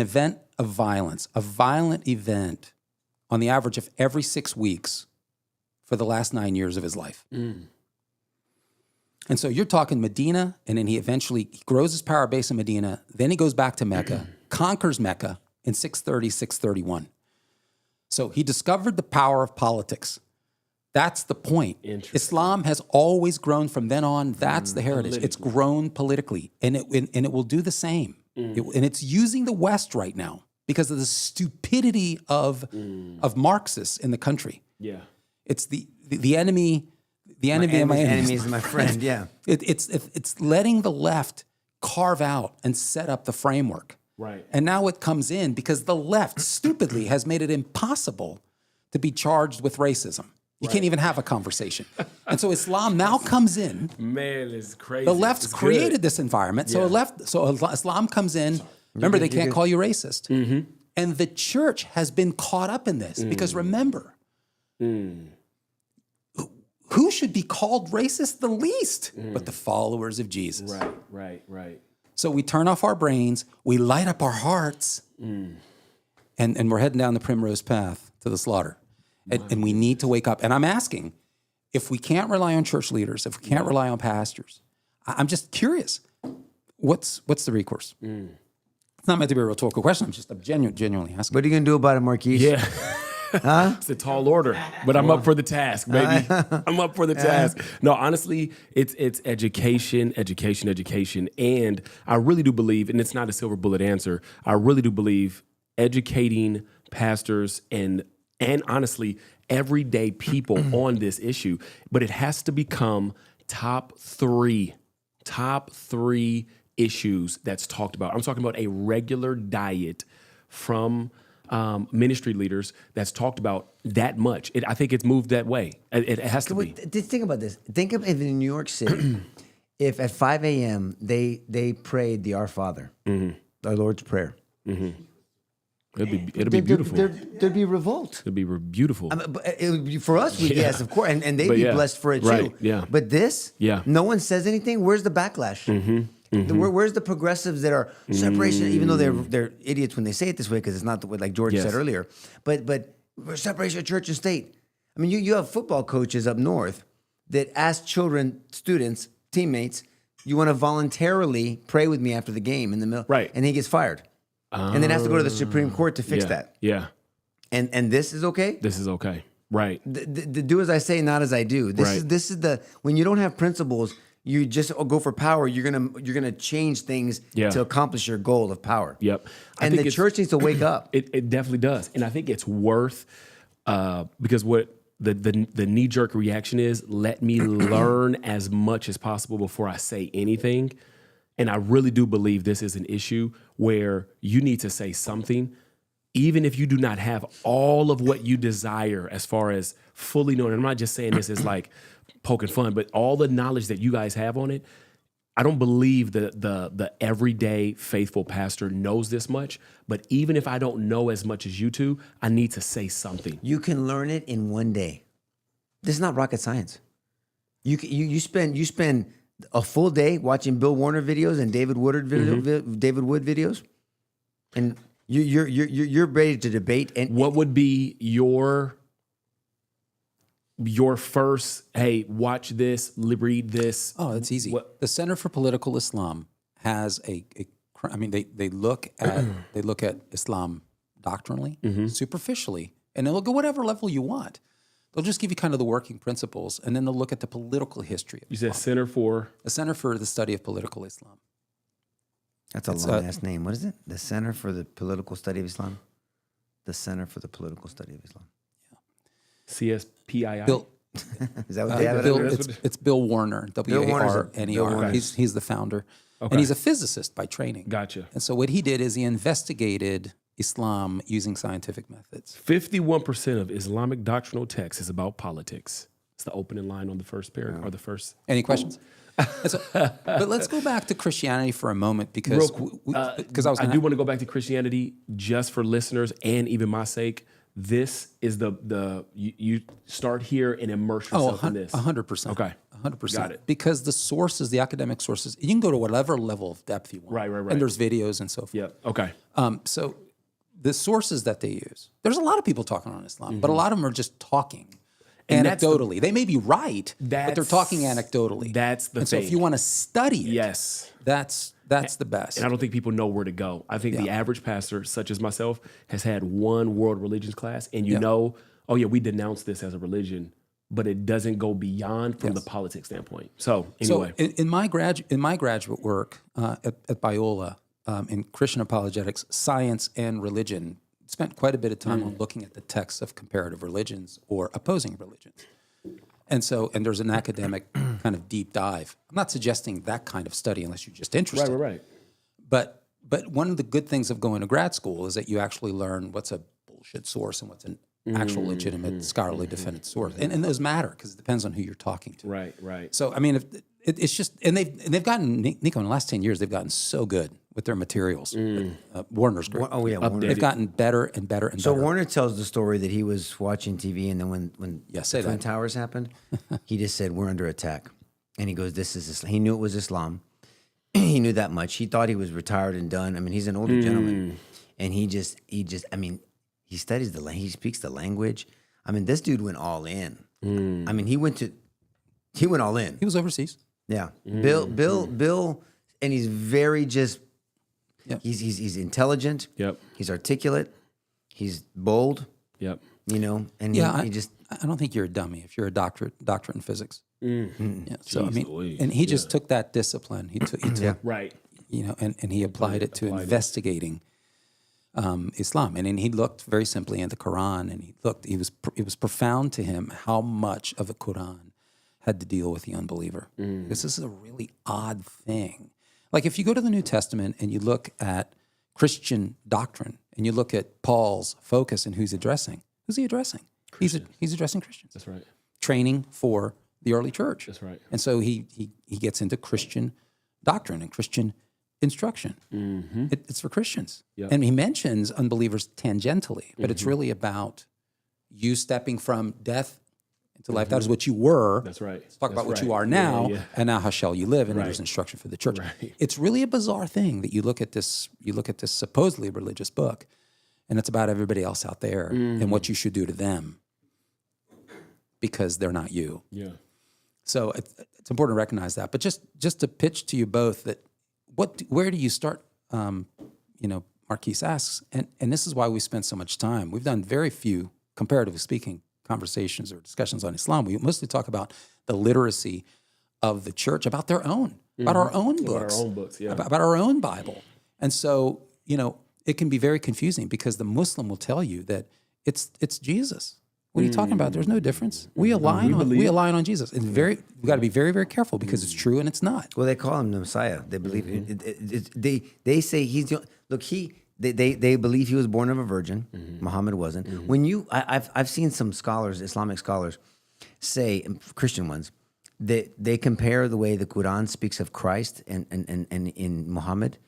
event of violence, a violent event on the average of every 6 weeks for the last 9 years of his life. And so you're talking Medina, and then he grows his power base in Medina. Then he goes back to Mecca, conquers Mecca in 630, 631. So he discovered the power of politics. That's the point. Islam has always grown from then on. That's the heritage. It's grown politically, and it will do the same. And it's using the West right now because of the stupidity of Marxists in the country.
Yeah.
It's the enemy. The enemy of my
enemy is my friend. Yeah.
It's letting the left carve out and set up the framework.
Right.
And now it comes in because the left stupidly has made it impossible to be charged with racism. You can't even have a conversation. And so Islam now comes in.
Man, it's crazy.
The left's
It's
created
good.
this environment. So Islam comes in. Remember, they can't call you racist. And the church has been caught up in this because remember, who should be called racist the least but the followers of Jesus?
Right.
So we turn off our brains, we light up our hearts, and we're heading down the primrose path to the slaughter. And we need to wake up. And I'm asking, if we can't rely on church leaders, if we can't rely on pastors, I'm just curious, what's the recourse? It's not meant to be a rhetorical question. I'm genuinely asking.
What are you gonna do about it, Marquise?
Yeah. It's a tall order, but I'm up for the task, baby. I'm up for the task. No, honestly, it's education, education, education. And I really do believe, and it's not a silver bullet answer, I really do believe educating pastors and honestly, everyday people on this issue. But it has to become top three issues that's talked about. I'm talking about a regular diet from ministry leaders that's talked about that much. I think it's moved that way. It has to be.
Just think about this. Think of if in New York City, if at 5 a.m. they prayed the Our Father, our Lord's Prayer.
It'll be beautiful.
There'd be revolt.
It'll be beautiful.
I mean, but it would be, for us, yes, of course, and they'd
But
be
yeah,
blessed for it
right,
too.
yeah.
But this,
Yeah.
no one says anything. Where's the backlash? Where's the progressives that are separation? Even though they're idiots when they say it this way, because it's not the way, like George
Yes.
said earlier. But we're separation of church and state. I mean, you have football coaches up north that ask children, students, teammates, you want to voluntarily pray with me after the game in the middle,
Right.
And he gets fired, and then has to go to the Supreme Court to fix
yeah,
that.
Yeah,
And this is okay.
this is okay. Right.
The do as I say, not as I do. This is the when you don't have principles, you just go for power. You're gonna change things
Yeah.
to accomplish your goal of power.
Yep. I
And
think
the
it's-
church needs to wake up.
It definitely does, and I think it's worth because what the knee jerk reaction is, let me learn as much as possible before I say anything. And I really do believe this is an issue where you need to say something, even if you do not have all of what you desire as far as fully knowing. I'm not just saying this as like poking fun, but all the knowledge that you guys have on it. I don't believe the everyday faithful pastor knows this much, but even if I don't know as much as you two, I need to say something.
You can learn it in one day. This is not rocket science. You spend a full day watching Bill Warner videos and David Wood videos, and you're ready to debate. And
What would be your first, hey, watch this, read this?
Oh, it's easy.
What-
The Center for Political Islam has I mean, they look at Islam doctrinally, superficially, and they'll look at whatever level you want. They'll just give you kind of the working principles, and then they'll look at the political history of
You said
Islam.
Center for
The Center for the Study of Political Islam.
that's a long ass name. What is it? The Center for the Political Study of Islam. The Center for the Political Study of Islam.
CSPII.
Bill,
Is that what they have? it
Bill
under?
it's Bill Warner,
Warner's a- Bill
W-A-R-N-E-R.
Warner's-
He's the founder,
Okay.
and he's a physicist by training.
Gotcha.
And so what he did is he investigated Islam using scientific methods.
51% of Islamic doctrinal text is about politics. It's the opening line on the first paragraph or the first.
Any questions? But let's go back to Christianity for a moment because because I
do want to go back to Christianity just for listeners and even my sake. This is you start here and immerse yourself in this.
100%.
Okay.
100%.
Got it.
Because the sources, the academic sources, you can go to whatever level of depth you want.
Right.
And there's videos and so forth.
Yep. Okay.
So the sources that they use, there's a lot of people talking on Islam, but a lot of them are just talking
And that's the-
anecdotally. They may be right, but they're talking anecdotally.
That's the
and so
thing.
if you want to study it,
Yes.
that's the best.
And I don't think people know where to go. I think the average pastor, such as myself, has had one world religions class, and you know, oh yeah, we denounce this as a religion, but it doesn't go beyond from the politics standpoint. So anyway,
So in my graduate work at Biola in Christian apologetics, science and religion, spent quite a bit of time on looking at the texts of comparative religions or opposing religions. And there's an academic kind of deep dive. I'm not suggesting that kind of study unless you're just interested.
right.
But one of the good things of going to grad school is that you actually learn what's a bullshit source and what's an actual legitimate scholarly defended source. And those matter because it depends on who you're talking to.
Right.
So I mean, it's just they've gotten Nico in the last 10 years they've gotten so good with their materials. Warner's great.
Oh yeah, Warner.
They've gotten better and better and
So
better.
Warner tells the story that he was watching TV, and then when
say
the Twin
that.
Towers happened, he just said, "We're under attack," and he goes, "This is Islam." He knew it was Islam. He knew that much. He thought he was retired and done. I mean, he's an older gentleman, and he just. I mean, he studies he speaks the language. I mean, this dude went all in. I mean, he went all in.
He was overseas.
Yeah, Bill, and he's very just.
Yep.
He's intelligent.
Yep.
He's articulate. He's bold.
Yep.
You know, and
Yeah,
he just
I don't think you're a dummy if you're a doctorate in physics. Yeah, so I
Jeez
mean,
Louise.
and he just took that discipline. He took
Right.
you know, and he applied it to investigating Islam. And then he looked very simply in the Quran, and it was profound to him how much of the Quran had to deal with the unbeliever. This is a really odd thing. Like if you go to the New Testament and you look at Christian doctrine and you look at Paul's focus and who's he addressing? He's addressing Christians.
That's right.
Training for the early church.
That's right.
And so he gets into Christian doctrine and Christian instruction. It's for Christians.
Yep.
And he mentions unbelievers tangentially, but it's really about you stepping from death into life. That is what you were.
That's right.
Let's talk
That's
about what
right.
you are now,
Yeah.
and now how shall you live? And
Right.
there's instruction for the church.
Right.
It's really a bizarre thing that you look at this supposedly religious book, and it's about everybody else out there and what you should do to them because they're not you.
Yeah.
So it's important to recognize that. But just to pitch to you both that where do you start? Marquise asks, and this is why we spend so much time. We've done very few, comparatively speaking, conversations or discussions on Islam. We mostly talk about the literacy of the church, about their own, about our own books,
Yeah.
about our own Bible. And so, it can be very confusing because the Muslim will tell you that it's Jesus. What are you talking about? There's no difference. We align on Jesus. And we got to be very, very careful because it's true and it's not.
well, they call him the Messiah. They believe they say he's the look. They believe he was born of a virgin. Muhammad wasn't. When I've seen some scholars, Islamic scholars, say Christian ones, that they compare the way the Quran speaks of Christ and in Muhammad.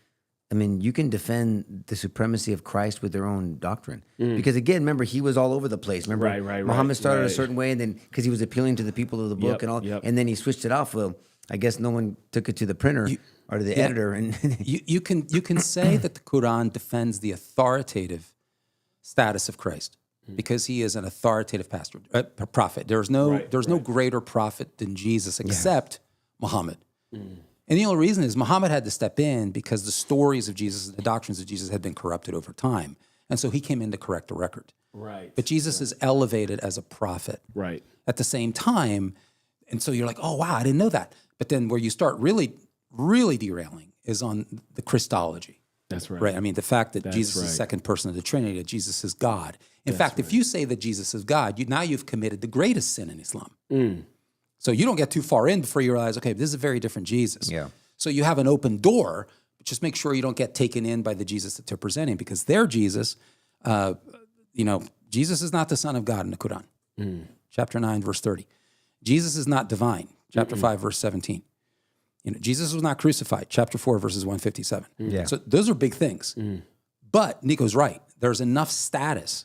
I mean, you can defend the supremacy of Christ with their own doctrine. Because again, remember, he was all over the place. Remember,
Right,
Muhammad started a
right.
certain way, and then because he was appealing to the people of the book
Yep,
and all,
yep.
and then he switched it off. Well, I guess no one took it to the printer or to the editor, and
You can say that the Quran defends the authoritative status of Christ because he is an authoritative prophet. There's no greater prophet than Jesus except Muhammad. And the only reason is Muhammad had to step in because the stories of Jesus and the doctrines of Jesus had been corrupted over time. And so he came in to correct the record.
Right.
But Jesus is elevated as a prophet.
Right.
At the same time, and so you're like, oh, wow, I didn't know that. But then where you start really, really derailing is on the Christology.
That's right.
Right. I mean, the fact that Jesus is
right.
the second person of the Trinity, that Jesus is God. In fact, if you say that Jesus is God, now you've committed the greatest sin in Islam. So you don't get too far in before you realize, okay, this is a very different Jesus.
Yeah.
So you have an open door, but just make sure you don't get taken in by the Jesus that they're presenting because their Jesus, Jesus is not the Son of God in the Quran. Chapter 9, verse 30. Jesus is not divine. Chapter 5, verse 17. Jesus was not crucified. Chapter 4, verses 157.
Yeah.
So those are big things. But Nico's right. There's enough status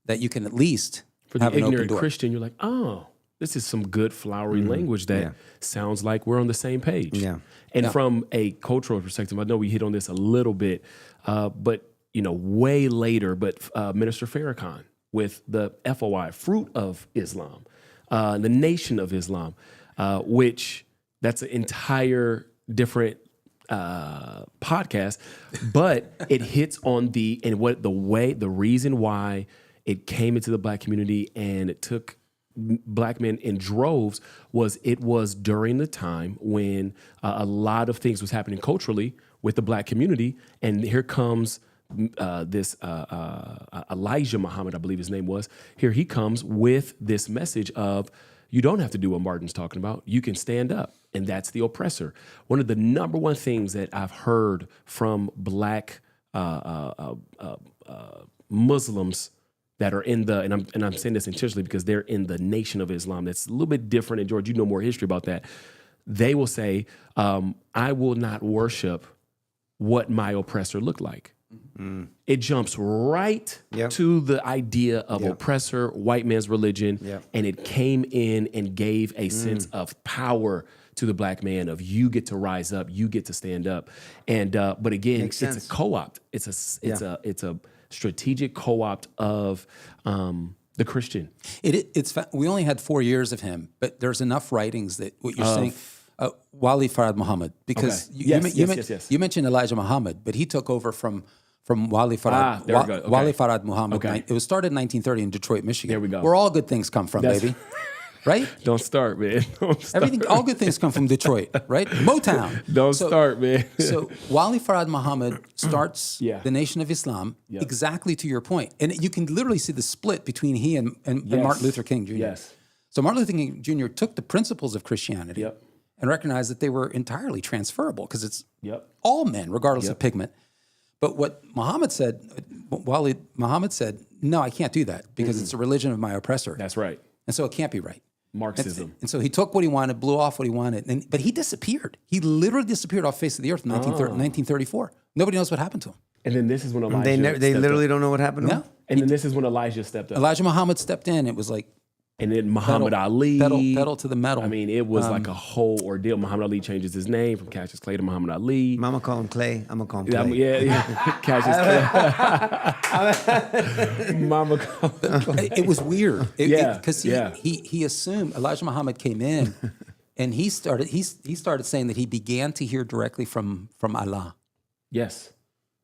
that you can at least
For the
have an open
ignorant
door.
Christian, you're like, oh, this is some good flowery language that sounds like we're on the same page.
Yeah.
And from a cultural perspective, I know we hit on this a little bit, but way later. But Minister Farrakhan with the FOI, Fruit of Islam, the Nation of Islam, which that's an entire different podcast, but it hits on the reason why it came into the Black community and it took Black men in droves it was during the time when a lot of things was happening culturally with the Black community, and here comes this Elijah Muhammad, I believe his name was. Here he comes with this message of you don't have to do what Martin's talking about. You can stand up, and that's the oppressor. One of the number one things that I've heard from Black Muslims that are in the, and I'm saying this intentionally because they're in the Nation of Islam. That's a little bit different. And George, you know more history about that. They will say, I will not worship what my oppressor looked like. It jumps right to the idea of oppressor, white man's religion, and it came in and gave a sense of power to the Black man of you get to rise up, you get to stand up. And but again, it's a co-opt. It's a strategic co-opt of the Christian.
We only had 4 years of him, but there's enough writings that what you're saying. Wali Farad Muhammad, because
Okay.
you mentioned Elijah Muhammad, but he took over from from Wali Farad.
there we go. Okay.
Wali Farad Muhammad.
Okay.
It was started in 1930 in Detroit, Michigan.
There we go.
Where all good things come from, baby. Right?
Don't start, man. Don't start.
Everything, all good things come from Detroit, right? Motown.
Don't start, man.
So Wali Farad Muhammad starts
Yeah.
the Nation of Islam
Yep.
exactly to your point. And you can literally see the split between he and
Yes.
Martin Luther King Jr.
Yes.
So Martin Luther King Jr. took the principles of Christianity
Yep.
and recognized that they were entirely transferable because it's
Yep.
all men, regardless of pigment. But what Muhammad said, Wali Muhammad said, no, I can't do that because it's a religion of my oppressor.
That's right.
And so it can't be right.
Marxism.
And so he took what he wanted, blew off what he wanted, but he disappeared. He literally disappeared off the face of the earth in 1934. Nobody knows what happened to him.
And then this is when Elijah.
They
stepped
literally
up.
don't know what happened to him?
No.
And then this is when Elijah stepped up.
Elijah Muhammad stepped in. It was like
And then Muhammad Ali.
pedal to the metal.
I mean, it was like a whole ordeal. Muhammad Ali changes his name from Cassius Clay to Muhammad Ali.
Mama call him Clay. I'm gonna call him
Yeah,
Clay.
yeah. Cassius Clay. Mama called him Clay.
it was weird.
Yeah,
Because
yeah.
he assumed Elijah Muhammad came in and he started saying that he began to hear directly from Allah.
Yes.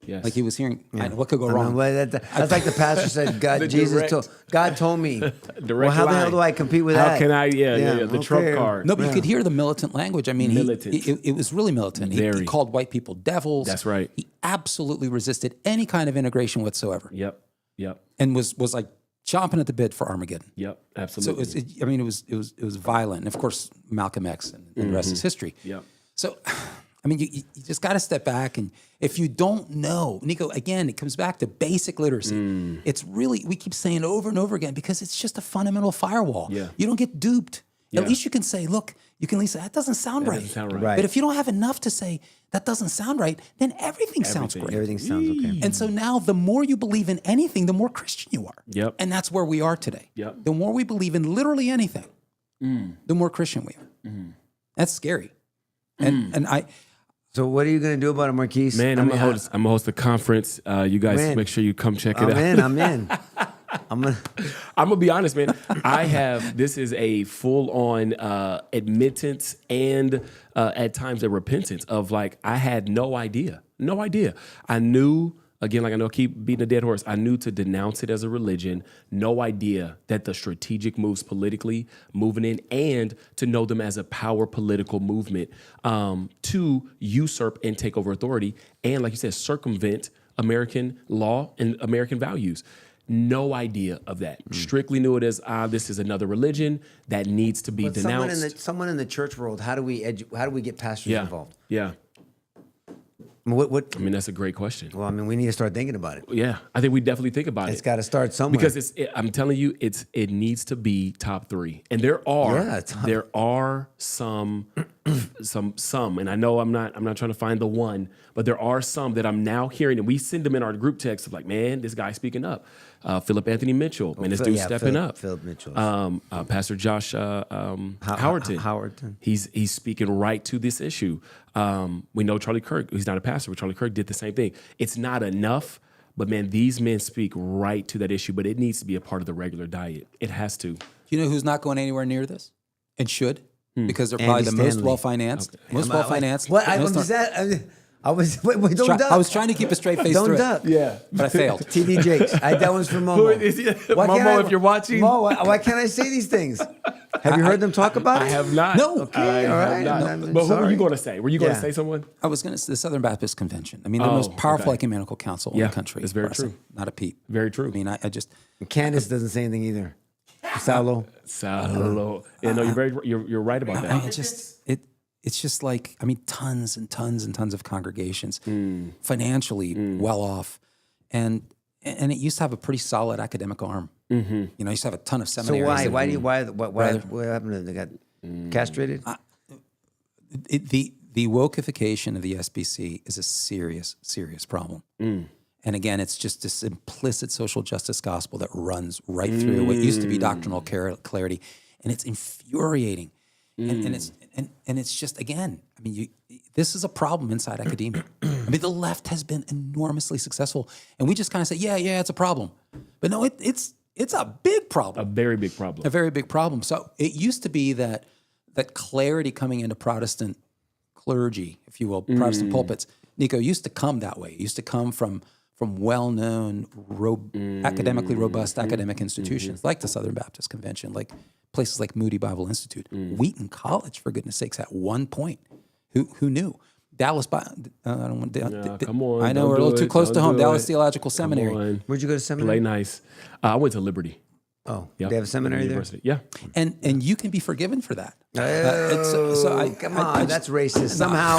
Yes.
Like he was hearing, what could go wrong?
That's like the pastor said. God,
The
Jesus
direct-
told. God told me. Well,
Direct
how the hell
line.
do I compete with
How
that?
can I? Yeah. The Trump
okay.
card.
No, but you could hear the militant language. I mean,
Militant.
it was really militant. He
Very.
called white people devils.
That's right.
He absolutely resisted any kind of integration whatsoever,
Yep. Yep.
and was like chomping at the bit for Armageddon.
Yep.
So
Absolutely.
it was violent, and of course Malcolm X, and the rest is history.
Yep.
So, I mean, you just got to step back, and if you don't know, Nico, again, it comes back to basic literacy. It's really, we keep saying over and over again because it's just a fundamental firewall.
Yeah.
You don't get duped.
Yeah.
At least you can say, look, you can at least say that doesn't sound right.
doesn't sound right.
Right.
But if you don't have enough to say that doesn't sound right, then everything sounds great.
Everything sounds okay.
And so now the more you believe in anything, the more Christian you are.
Yep.
And that's where we are today.
Yep.
The more we believe in literally anything, the more Christian we are. That's scary. And I,
So what are you gonna do about it, Marquise?
Man,
I
I'm
mean,
gonna host a conference. You guys
Man.
make sure you come check it
I'm
out.
in. I'm in. I'm gonna.
I'm gonna be honest, man. This is a full on admittance and at times a repentance of like, I had no idea. I knew, again, like I know I keep beating a dead horse. I knew to denounce it as a religion, no idea that the strategic moves politically moving in and to know them as a power political movement to usurp and take over authority. And like you said, circumvent American law and American values. No idea of that. Strictly knew it as this is another religion that needs to be
But
denounced.
someone in the church world. How do we get pastors
Yeah,
involved?
yeah.
I mean, what?
I mean, that's a great question.
Well, I mean, we need to start thinking about it.
Yeah, I think we definitely think about
It's
it
got to start somewhere.
because I'm telling you, it needs to be top 3, and there are some, and I know I'm not trying to find the one, but there are some that I'm now hearing, and we send them in our group text of like, man, this guy's speaking up. Philip Anthony Mitchell, man, this dude's stepping up.
Philip Mitchell.
Pastor Josh Howerton.
Howerton.
He's speaking right to this issue. We know Charlie Kirk. He's not a pastor, but Charlie Kirk did the same thing. It's not enough, but man, these men speak right to that issue. But it needs to be a part of the regular diet. It has to.
do you know who's not going anywhere near this and should? Because they're probably
Andy
the most
Stanley.
well-financed. Most well-financed.
What?
most
Was that? I was. Wait, don't duck.
I was trying to keep a straight face
Don't
through
duck.
it.
Yeah.
But I failed.
TD Jakes. That one's for Momo.
Who is it?
Why can't
Momo, if you're watching.
Mo, why can't I say these things? Have you heard them talk about it?
I have not.
No.
Okay,
I
all
have
right.
not.
I'm
But who were
sorry.
you going to say? Were you going
Yeah.
to say someone?
I was going to say the Southern Baptist Convention. I mean, the
Oh,
most powerful
okay.
ecumenical council in
Yeah,
the country.
that's very
Bless
true.
him. Not a peep.
Very true.
I mean, I just,
Candace doesn't say anything either. Saulo.
Salo. Yeah, no, you're right about
I mean,
that.
it's just like, I mean, tons and tons and tons of congregations,
Hmm.
financially well off, and it used to have a pretty solid academic arm.
Mm-hmm.
You know, it used to have a ton of
So
seminaries.
why what happened to them? They got castrated?
The wokeification of the SBC is a serious, serious problem. And again, it's just this implicit social justice gospel that runs right through what used to be doctrinal clarity, and it's infuriating. And it's just, again, I mean, this is a problem inside academia. I mean, the left has been enormously successful, and we just kind of say, yeah, it's a problem, but no, it's a big problem.
A very big problem.
A very big problem. So it used to be that clarity coming into Protestant clergy, if you will, Protestant pulpits, Nico, used to come that way. It used to come from from well-known, academically robust academic institutions like the Southern Baptist Convention, like places like Moody Bible Institute, Wheaton College, for goodness sakes, at one point. Who knew? Dallas, I don't want to.
Come on,
I know
don't
we're a little
do
too
it,
close to
don't
home.
do
Dallas
it.
Theological
Come
Seminary.
on.
Where'd you go to seminary?
Play nice. I went to Liberty.
Oh,
Yep.
they have a seminary there?
University. Yeah.
And you can be forgiven for that.
Come on, that's racist. Somehow,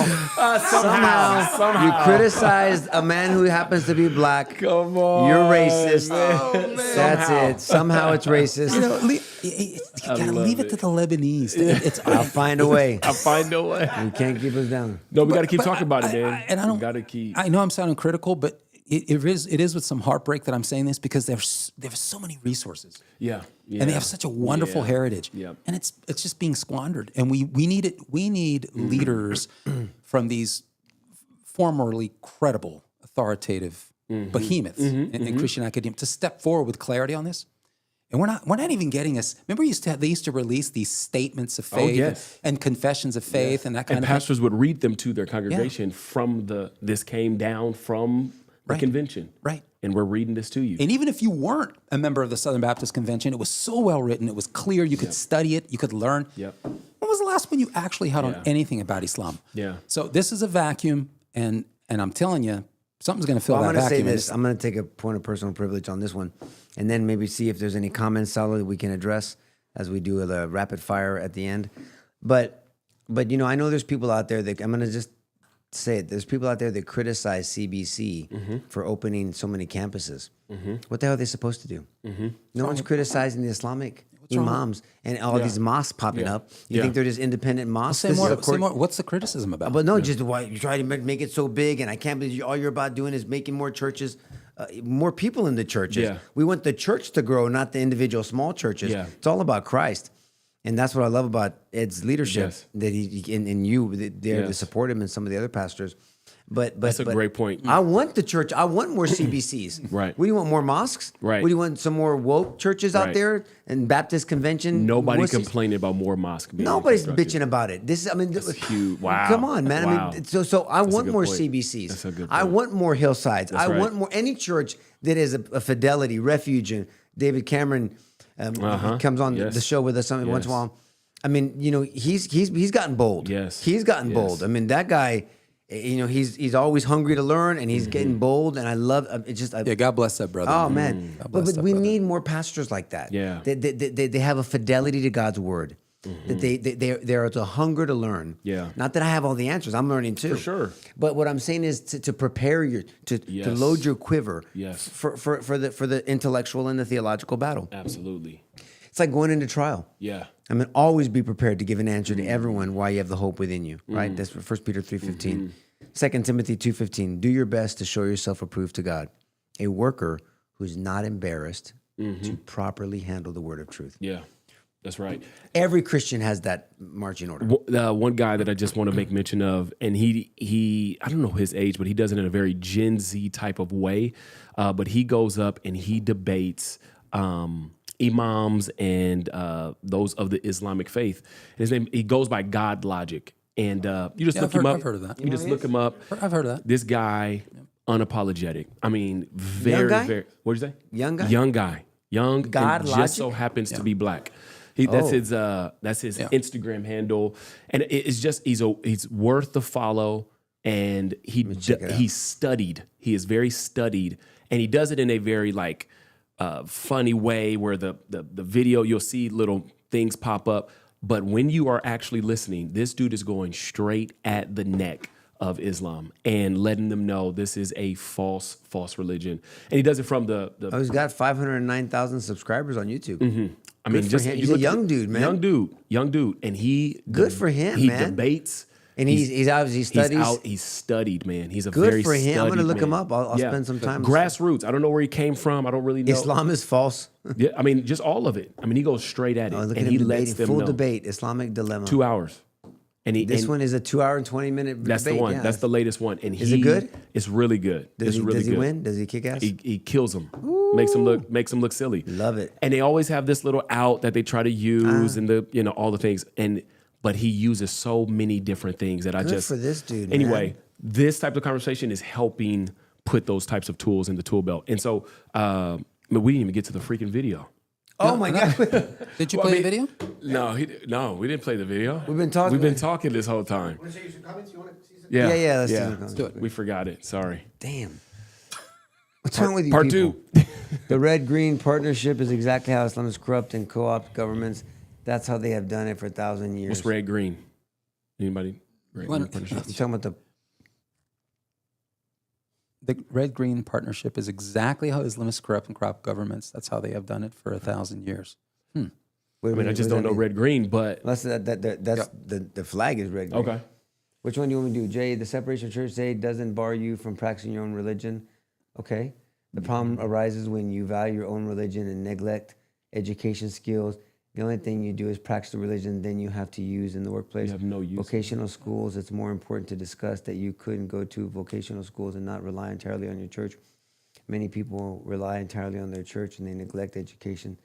Somehow.
you criticized a man who happens to be black.
Come on.
You're racist.
man.
That's it. Somehow it's racist.
You know, you gotta
love
leave it to the Lebanese.
I'll find a way.
I find a way.
You can't keep us down.
No, we got to keep
But
talking about it, man.
and I don't.
We got to keep.
I know I'm sounding critical, but it is with some heartbreak that I'm saying this because there's so many resources.
Yeah.
And they have such a wonderful
Yeah.
heritage,
Yeah.
and it's just being squandered. And we need it. We need leaders from these formerly credible, authoritative behemoths in Christian academia to step forward with clarity on this. And we're not even getting us. Remember, they used to release these statements of faith
yes.
and confessions of faith and that kind
And
of thing.
pastors would read them to their congregation from this came down from the
Right.
convention.
Right.
And we're reading this to you.
And even if you weren't a member of the Southern Baptist Convention, it was so well written, it was clear, you could study it, you could learn.
Yep.
When was the last one you actually had on
Yeah.
anything about Islam?
Yeah.
So this is a vacuum, and I'm telling you, something's going to fill
Well, I'm
that
going to say
vacuum.
this. I'm going to take a point of personal privilege on this one, and then maybe see if there's any comments, Salo, that we can address as we do the rapid fire at the end. But you know, I know there's people out there that I'm going to just say it. There's people out there that criticize CBC for opening so many campuses. What the hell are they supposed to do? No one's criticizing the Islamic imams and all these mosques popping up. You think they're just independent mosques?
Say
This is
more,
a court-
what's the criticism about?
But no, just why you try to make it so big, and I can't believe all you're about doing is making more churches, more people in the churches.
Yeah.
We want the church to grow, not the individual small churches.
Yeah.
It's all about Christ, and that's what I love about Ed's leadership.
Yes.
That he and you there to
Yes.
support him and some of the other pastors. But
That's a great point.
I want the church. I want more CBCs.
Right.
What do you want? More mosques?
Right.
What do you want? Some more woke churches out
Right.
there and Baptist convention.
Nobody
wussies?
complaining about more mosques. being
Nobody's
constructed.
bitching about it. This is, I mean,
huge. Wow.
Come on, man.
Wow.
I mean, so I
That's a
want
good
more
point.
CBCs.
That's a good
I
point.
want more hillsides. I
right.
want more any church that is a Fidelity, Refuge, and David Cameron he comes on
Yes.
the show with us once in a
Yes.
while. I mean, you know, he's gotten bold.
Yes.
he's gotten
Yes.
bold. I mean, that guy. You know, he's always hungry to learn, and he's getting bold. And I love it. Just
yeah, God bless that brother.
oh man,
God
but
bless that
we
brother.
need more pastors like that.
Yeah.
They have a fidelity to God's word. That they are the hunger to learn.
Yeah.
Not that I have all the answers. I'm learning too.
For sure.
But what I'm saying is to prepare to
Yes.
load your quiver.
Yes.
For the intellectual and the theological battle.
Absolutely.
It's like going into trial.
Yeah.
I mean, always be prepared to give an answer to everyone why you have the hope within you. Right. That's 1 Peter 3:15. 2 Timothy 2:15. Do your best to show yourself approved to God, a worker who's not embarrassed to properly handle the word of truth.
Yeah. That's right.
Every Christian has that marching order.
One guy that I just want to make mention of, and he I don't know his age, but he does it in a very Gen Z type of way. But he goes up and he debates imams and those of the Islamic faith. His name, he goes by God Logic, and you just
Yeah,
look
I've
him
heard-
up.
I've heard of that.
You just look him up.
I've heard of that.
This guy, unapologetic. I mean, very,
guy?
very. What did you say?
Young guy?
Young guy. Young.
God
and
Logic?
just so happens to be black. That's his Instagram handle, and it's just he's worth the follow. And he studied. He is very studied, and he does it in a very like funny way where the video you'll see little things pop up, but when you are actually listening, this dude is going straight at the neck of Islam and letting them know this is a false religion, and he does it from the
Oh, he's got 509,000 subscribers on YouTube.
I mean,
for
just
him.
you
He's a
look at-
young dude, man.
young dude, and he
Good for him,
He
man.
debates,
And he's obviously studies.
He's studied, man. He's a
Good
very
for him. I'm gonna
studied
look him
man.
up. I'll spend some time.
Grassroots. I don't know where he came from. I don't really know.
Islam is false.
Yeah, I mean, just all of it. I mean, he goes straight at it,
Oh, look
and
at
he
him
lets
debating.
them
Full
know.
debate. Islamic dilemma.
2 hours, and
This one is a 2 hour and 20-minute
That's
debate.
the one.
Yeah.
That's the latest one. And
Is it good?
It's really good.
Does
it's really
he
good.
win? Does he kick ass?
He kills them. Makes them look silly.
Love it.
And they always have this little out that they try to use and all the things. But he uses so many different things that I
Good
just
for this dude,
Anyway,
man.
this type of conversation is helping put those types of tools in the tool belt. And so, but we didn't even get to the freaking video.
Oh my God.
Did you play a video?
No, we didn't play the video.
We've been talking.
We've been talking this whole time.
Want to show you some comments? You want to see some?
Yeah,
Let's do it.
We forgot it. Sorry.
Damn. What's wrong with you
Part
people?
2.
The red-green partnership is exactly how Islamists corrupt and co-opt governments. That's how they have done it for 1,000 years.
What's red green? Anybody? Red,
Well,
green partnership?
You talking about
The red-green partnership is exactly how Islamists corrupt and co-opt governments. That's how they have done it for 1,000 years.
Wait a
I mean,
minute,
I just
what
don't
does
know
that mean?
red green, but
That's the flag is red. Green.
okay.
Which one do you want me to do? Jay, the separation of church state doesn't bar you from practicing your own religion. Okay. The problem arises when you value your own religion and neglect education skills. The only thing you do is practice the religion then you have to use in the workplace.
You have no use.
Vocational schools, it's more important to discuss that you couldn't go to vocational schools and not rely entirely on your church. Many people rely entirely on their church and they neglect education.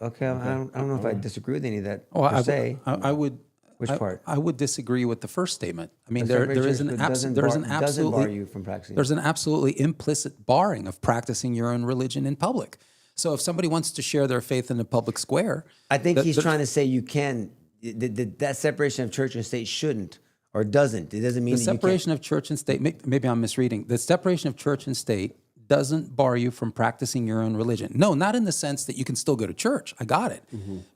Okay, I don't know if I disagree with any of that
Well,
per se.
I would.
Which part?
I would disagree with the first statement. I mean,
The
there
separation
is an
of church doesn't
doesn't
bar
absolutely
you from practicing.
there's an absolutely implicit barring of practicing your own religion in public. So if somebody wants to share their faith in the public square,
I think he's trying to say you can. That separation of church and state shouldn't or doesn't. It doesn't mean
the
that you can't.
separation of church and state, maybe I'm misreading, the separation of church and state doesn't bar you from practicing your own religion. No, not in the sense that you can still go to church. I got it.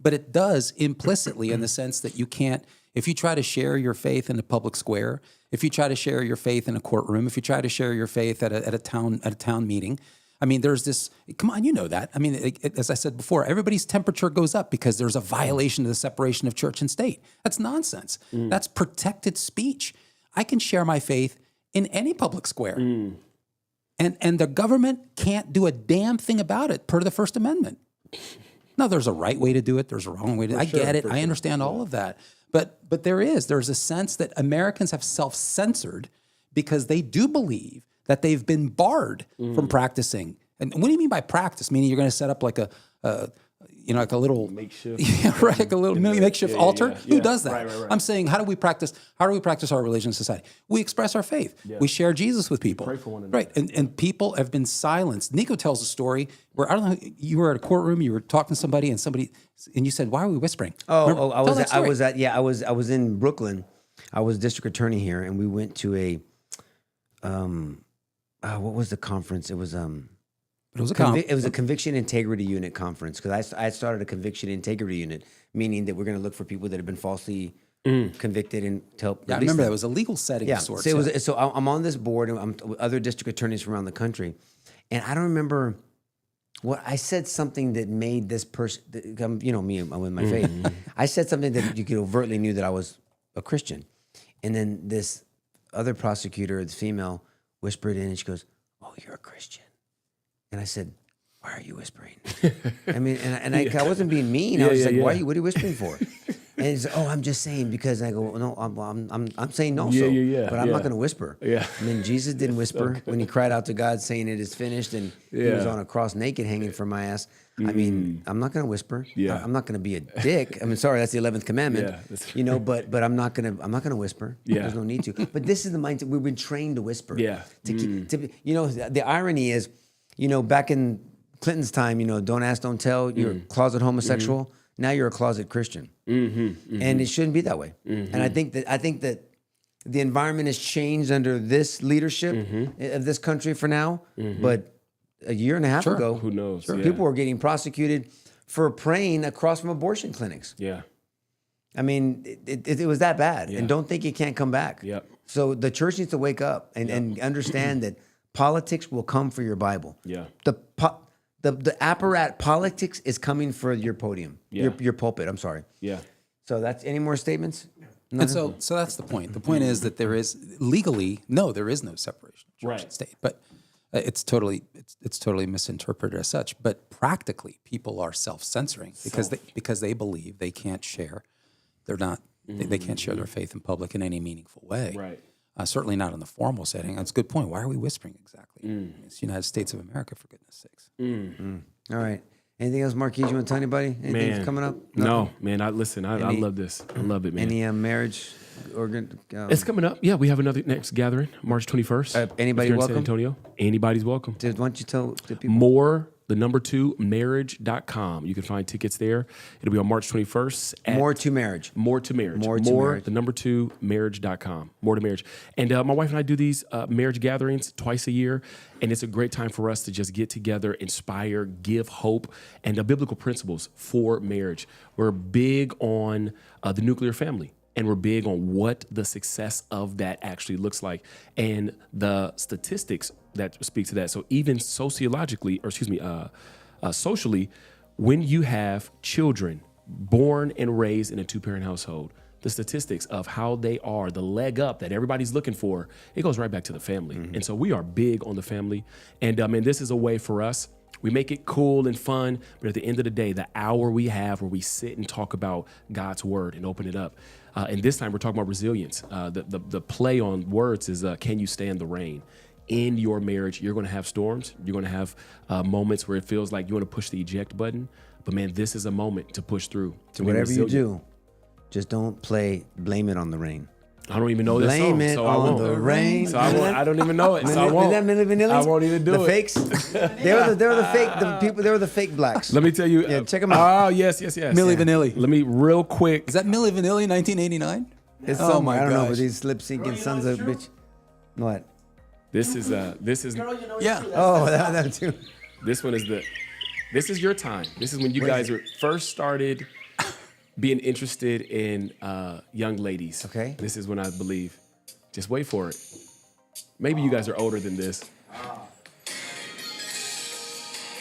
But it does implicitly in the sense that you can't, if you try to share your faith in the public square, if you try to share your faith in a courtroom, if you try to share your faith at a town meeting, I mean, there's this, come on, you know that. I mean, as I said before, everybody's temperature goes up because there's a violation of the separation of church and state. That's nonsense. That's protected speech. I can share my faith in any public square. And the government can't do a damn thing about it per the First Amendment. Now, there's a right way to do it. There's a wrong way to do it. I get it. I understand all of that. But there's a sense that Americans have self-censored because they do believe that they've been barred from practicing. And what do you mean by practice? Meaning you're going to set up like like a little
Makeshift.
yeah, right, like a little makeshift altar.
yeah.
Who does that?
Right.
I'm saying, how do we practice our religion in society? We express our faith. We share Jesus with people.
Pray for one another.
Right, and people have been silenced. Nico tells a story where I don't know. You were at a courtroom. You were talking to somebody, and you said, "Why are we whispering?"
I
Tell
was
that story.
I was in Brooklyn. I was district attorney here, and we went to a what was the conference? It was
It was a
it was a conviction integrity unit conference because I started a conviction integrity unit, meaning that we're going to look for people that have been falsely convicted and to help.
Yeah, I
release
remember
them.
that. It was a legal setting
Yeah,
of sorts.
so I'm on this board and I'm with other district attorneys from around the country, and I don't remember what I said. Something that made this person, me, I'm with my faith. I said something that you could overtly knew that I was a Christian, and then this other prosecutor, the female, whispered in and she goes, "Oh, you're a Christian," and I said, "Why are you whispering?" I mean, I wasn't being mean. I was like, "What are you whispering for?" And he said, "Oh, I'm just saying because." I go, "No, I'm saying no, but I'm not going to whisper."
Yeah.
I mean, Jesus didn't whisper when he cried out to God saying it is finished, and he was
Yeah.
on a cross naked hanging from my ass. I mean, I'm not going to whisper.
Yeah.
I'm not going to be a dick. I mean, sorry, that's the 11th commandment.
Yeah, that's-
But I'm not going to whisper.
Yeah.
There's no need to. But this is the mindset we've been trained to whisper.
Yeah.
The irony is, back in Clinton's time, don't ask, don't tell. You're a closet homosexual. Now you're a closet Christian, and it shouldn't be that way. And I think that the environment has changed under this leadership of this country for now. But a year and a half ago,
Who knows? Sure. Yeah.
people were getting prosecuted for praying across from abortion clinics.
Yeah.
I mean, it was that bad, and don't think it can't come back.
Yep.
So the church needs to wake up and understand that politics will come for your Bible.
Yeah.
The apparat politics is coming for your podium,
Yeah.
your pulpit. I'm sorry.
Yeah.
So that's any more statements?
And so that's the point. The point is that there is legally there is no separation of church
Right.
and state, but it's totally misinterpreted as such. But practically, people are self-censoring because they believe they can't share. They can't share their faith in public in any meaningful way.
Right.
Certainly not in the formal setting. That's a good point. Why are we whispering exactly? It's the United States of America, for goodness sakes.
All right. Anything else, Marquise? You want to tell anybody? Anything
Man.
coming up?
No, man. I love this. I love it, man.
Any marriage
It's coming up. Yeah, we have another next gathering, March 21st.
Anybody
If you're in
welcome?
San Antonio. Anybody's welcome.
Why don't you tell the people?
More, the number 2, marriage.com. You can find tickets there. It'll be on March 21st. At
More to marriage.
More to marriage.
More to marriage.
The number 2, marriage.com. More to marriage. And my wife and I do these marriage gatherings twice a year. And it's a great time for us to just get together, inspire, give hope, and biblical principles for marriage. We're big on the nuclear family. And we're big on what the success of that actually looks like and the statistics that speak to that. So even socially, when you have children born and raised in a 2-parent household, the statistics of how they are, the leg up that everybody's looking for, it goes right back to the family. And so we are big on the family. And this is a way for us. We make it cool and fun, but at the end of the day, the hour we have where we sit and talk about God's word and open it up. And this time we're talking about resilience. The play on words is, can you stand the rain? In your marriage, you're going to have storms. You're going to have moments where it feels like you want to push the eject button. But man, this is a moment to push through. To be
Whatever you
resilient.
do, just don't blame it on the rain.
I don't even know this
Blame
song,
it
so I
on
won't.
the rain.
So I won't. I don't even know it, so I won't.
Isn't that Milli Vanilli?
I won't even do
the
it.
fakes. They were the fake. The people. They were the fake blacks.
Let me tell you.
Yeah, check 'em out.
Oh, yes.
Milli Vanilli.
Let me real quick.
Is that Milli Vanilli, 1989?
It's
Oh
somewhere.
my
I don't know,
gosh.
but these lip syncing sons of a bitch. What?
This is
Yeah.
Oh, that too.
this one is this is your time. This is when you guys were first started being interested in young ladies.
Okay.
This is when I believe. Just wait for it. Maybe you guys are older than this.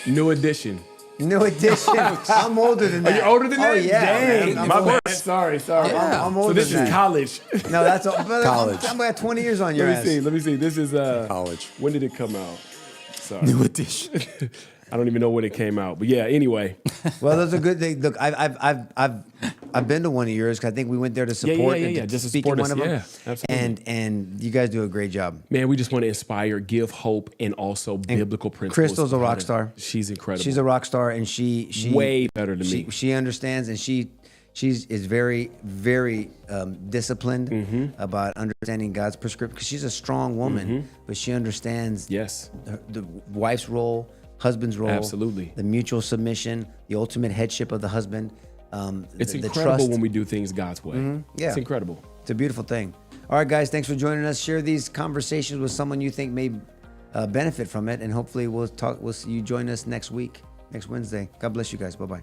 New edition.
New edition. I'm older than that.
Are you older than that?
Oh yeah.
Dang.
man.
My bad. Sorry.
I'm older
So this
than
is
that.
college.
No, that's all. Brother,
College.
I'm at 20 years on your
Let
ass.
me see. This is
College.
When did it come out? Sorry.
New edition.
I don't even know when it came out. But yeah, anyway.
Well, that's a good thing. Look, I've been to one of yours because I think we went there to support.
yeah,
and to
just to
speak
support
in one
us.
of them.
Yeah, absolutely.
And you guys do a great job.
Man, we just want to inspire, give hope, and also biblical principles.
Crystal's a rock star.
She's incredible.
She's a rock star, and she
way better than me.
She understands, and she is very disciplined about understanding God's prescription. Because she's a strong woman, but she understands
Yes.
the wife's role, husband's role,
Absolutely.
the mutual submission, the ultimate headship of the husband.
It's
the
incredible
trust.
when we do things God's way.
Yeah.
It's incredible.
It's a beautiful thing. All right, guys, thanks for joining us. Share these conversations with someone you think may benefit from it, and hopefully we'll see you join us next week, next Wednesday. God bless you guys. Bye-bye.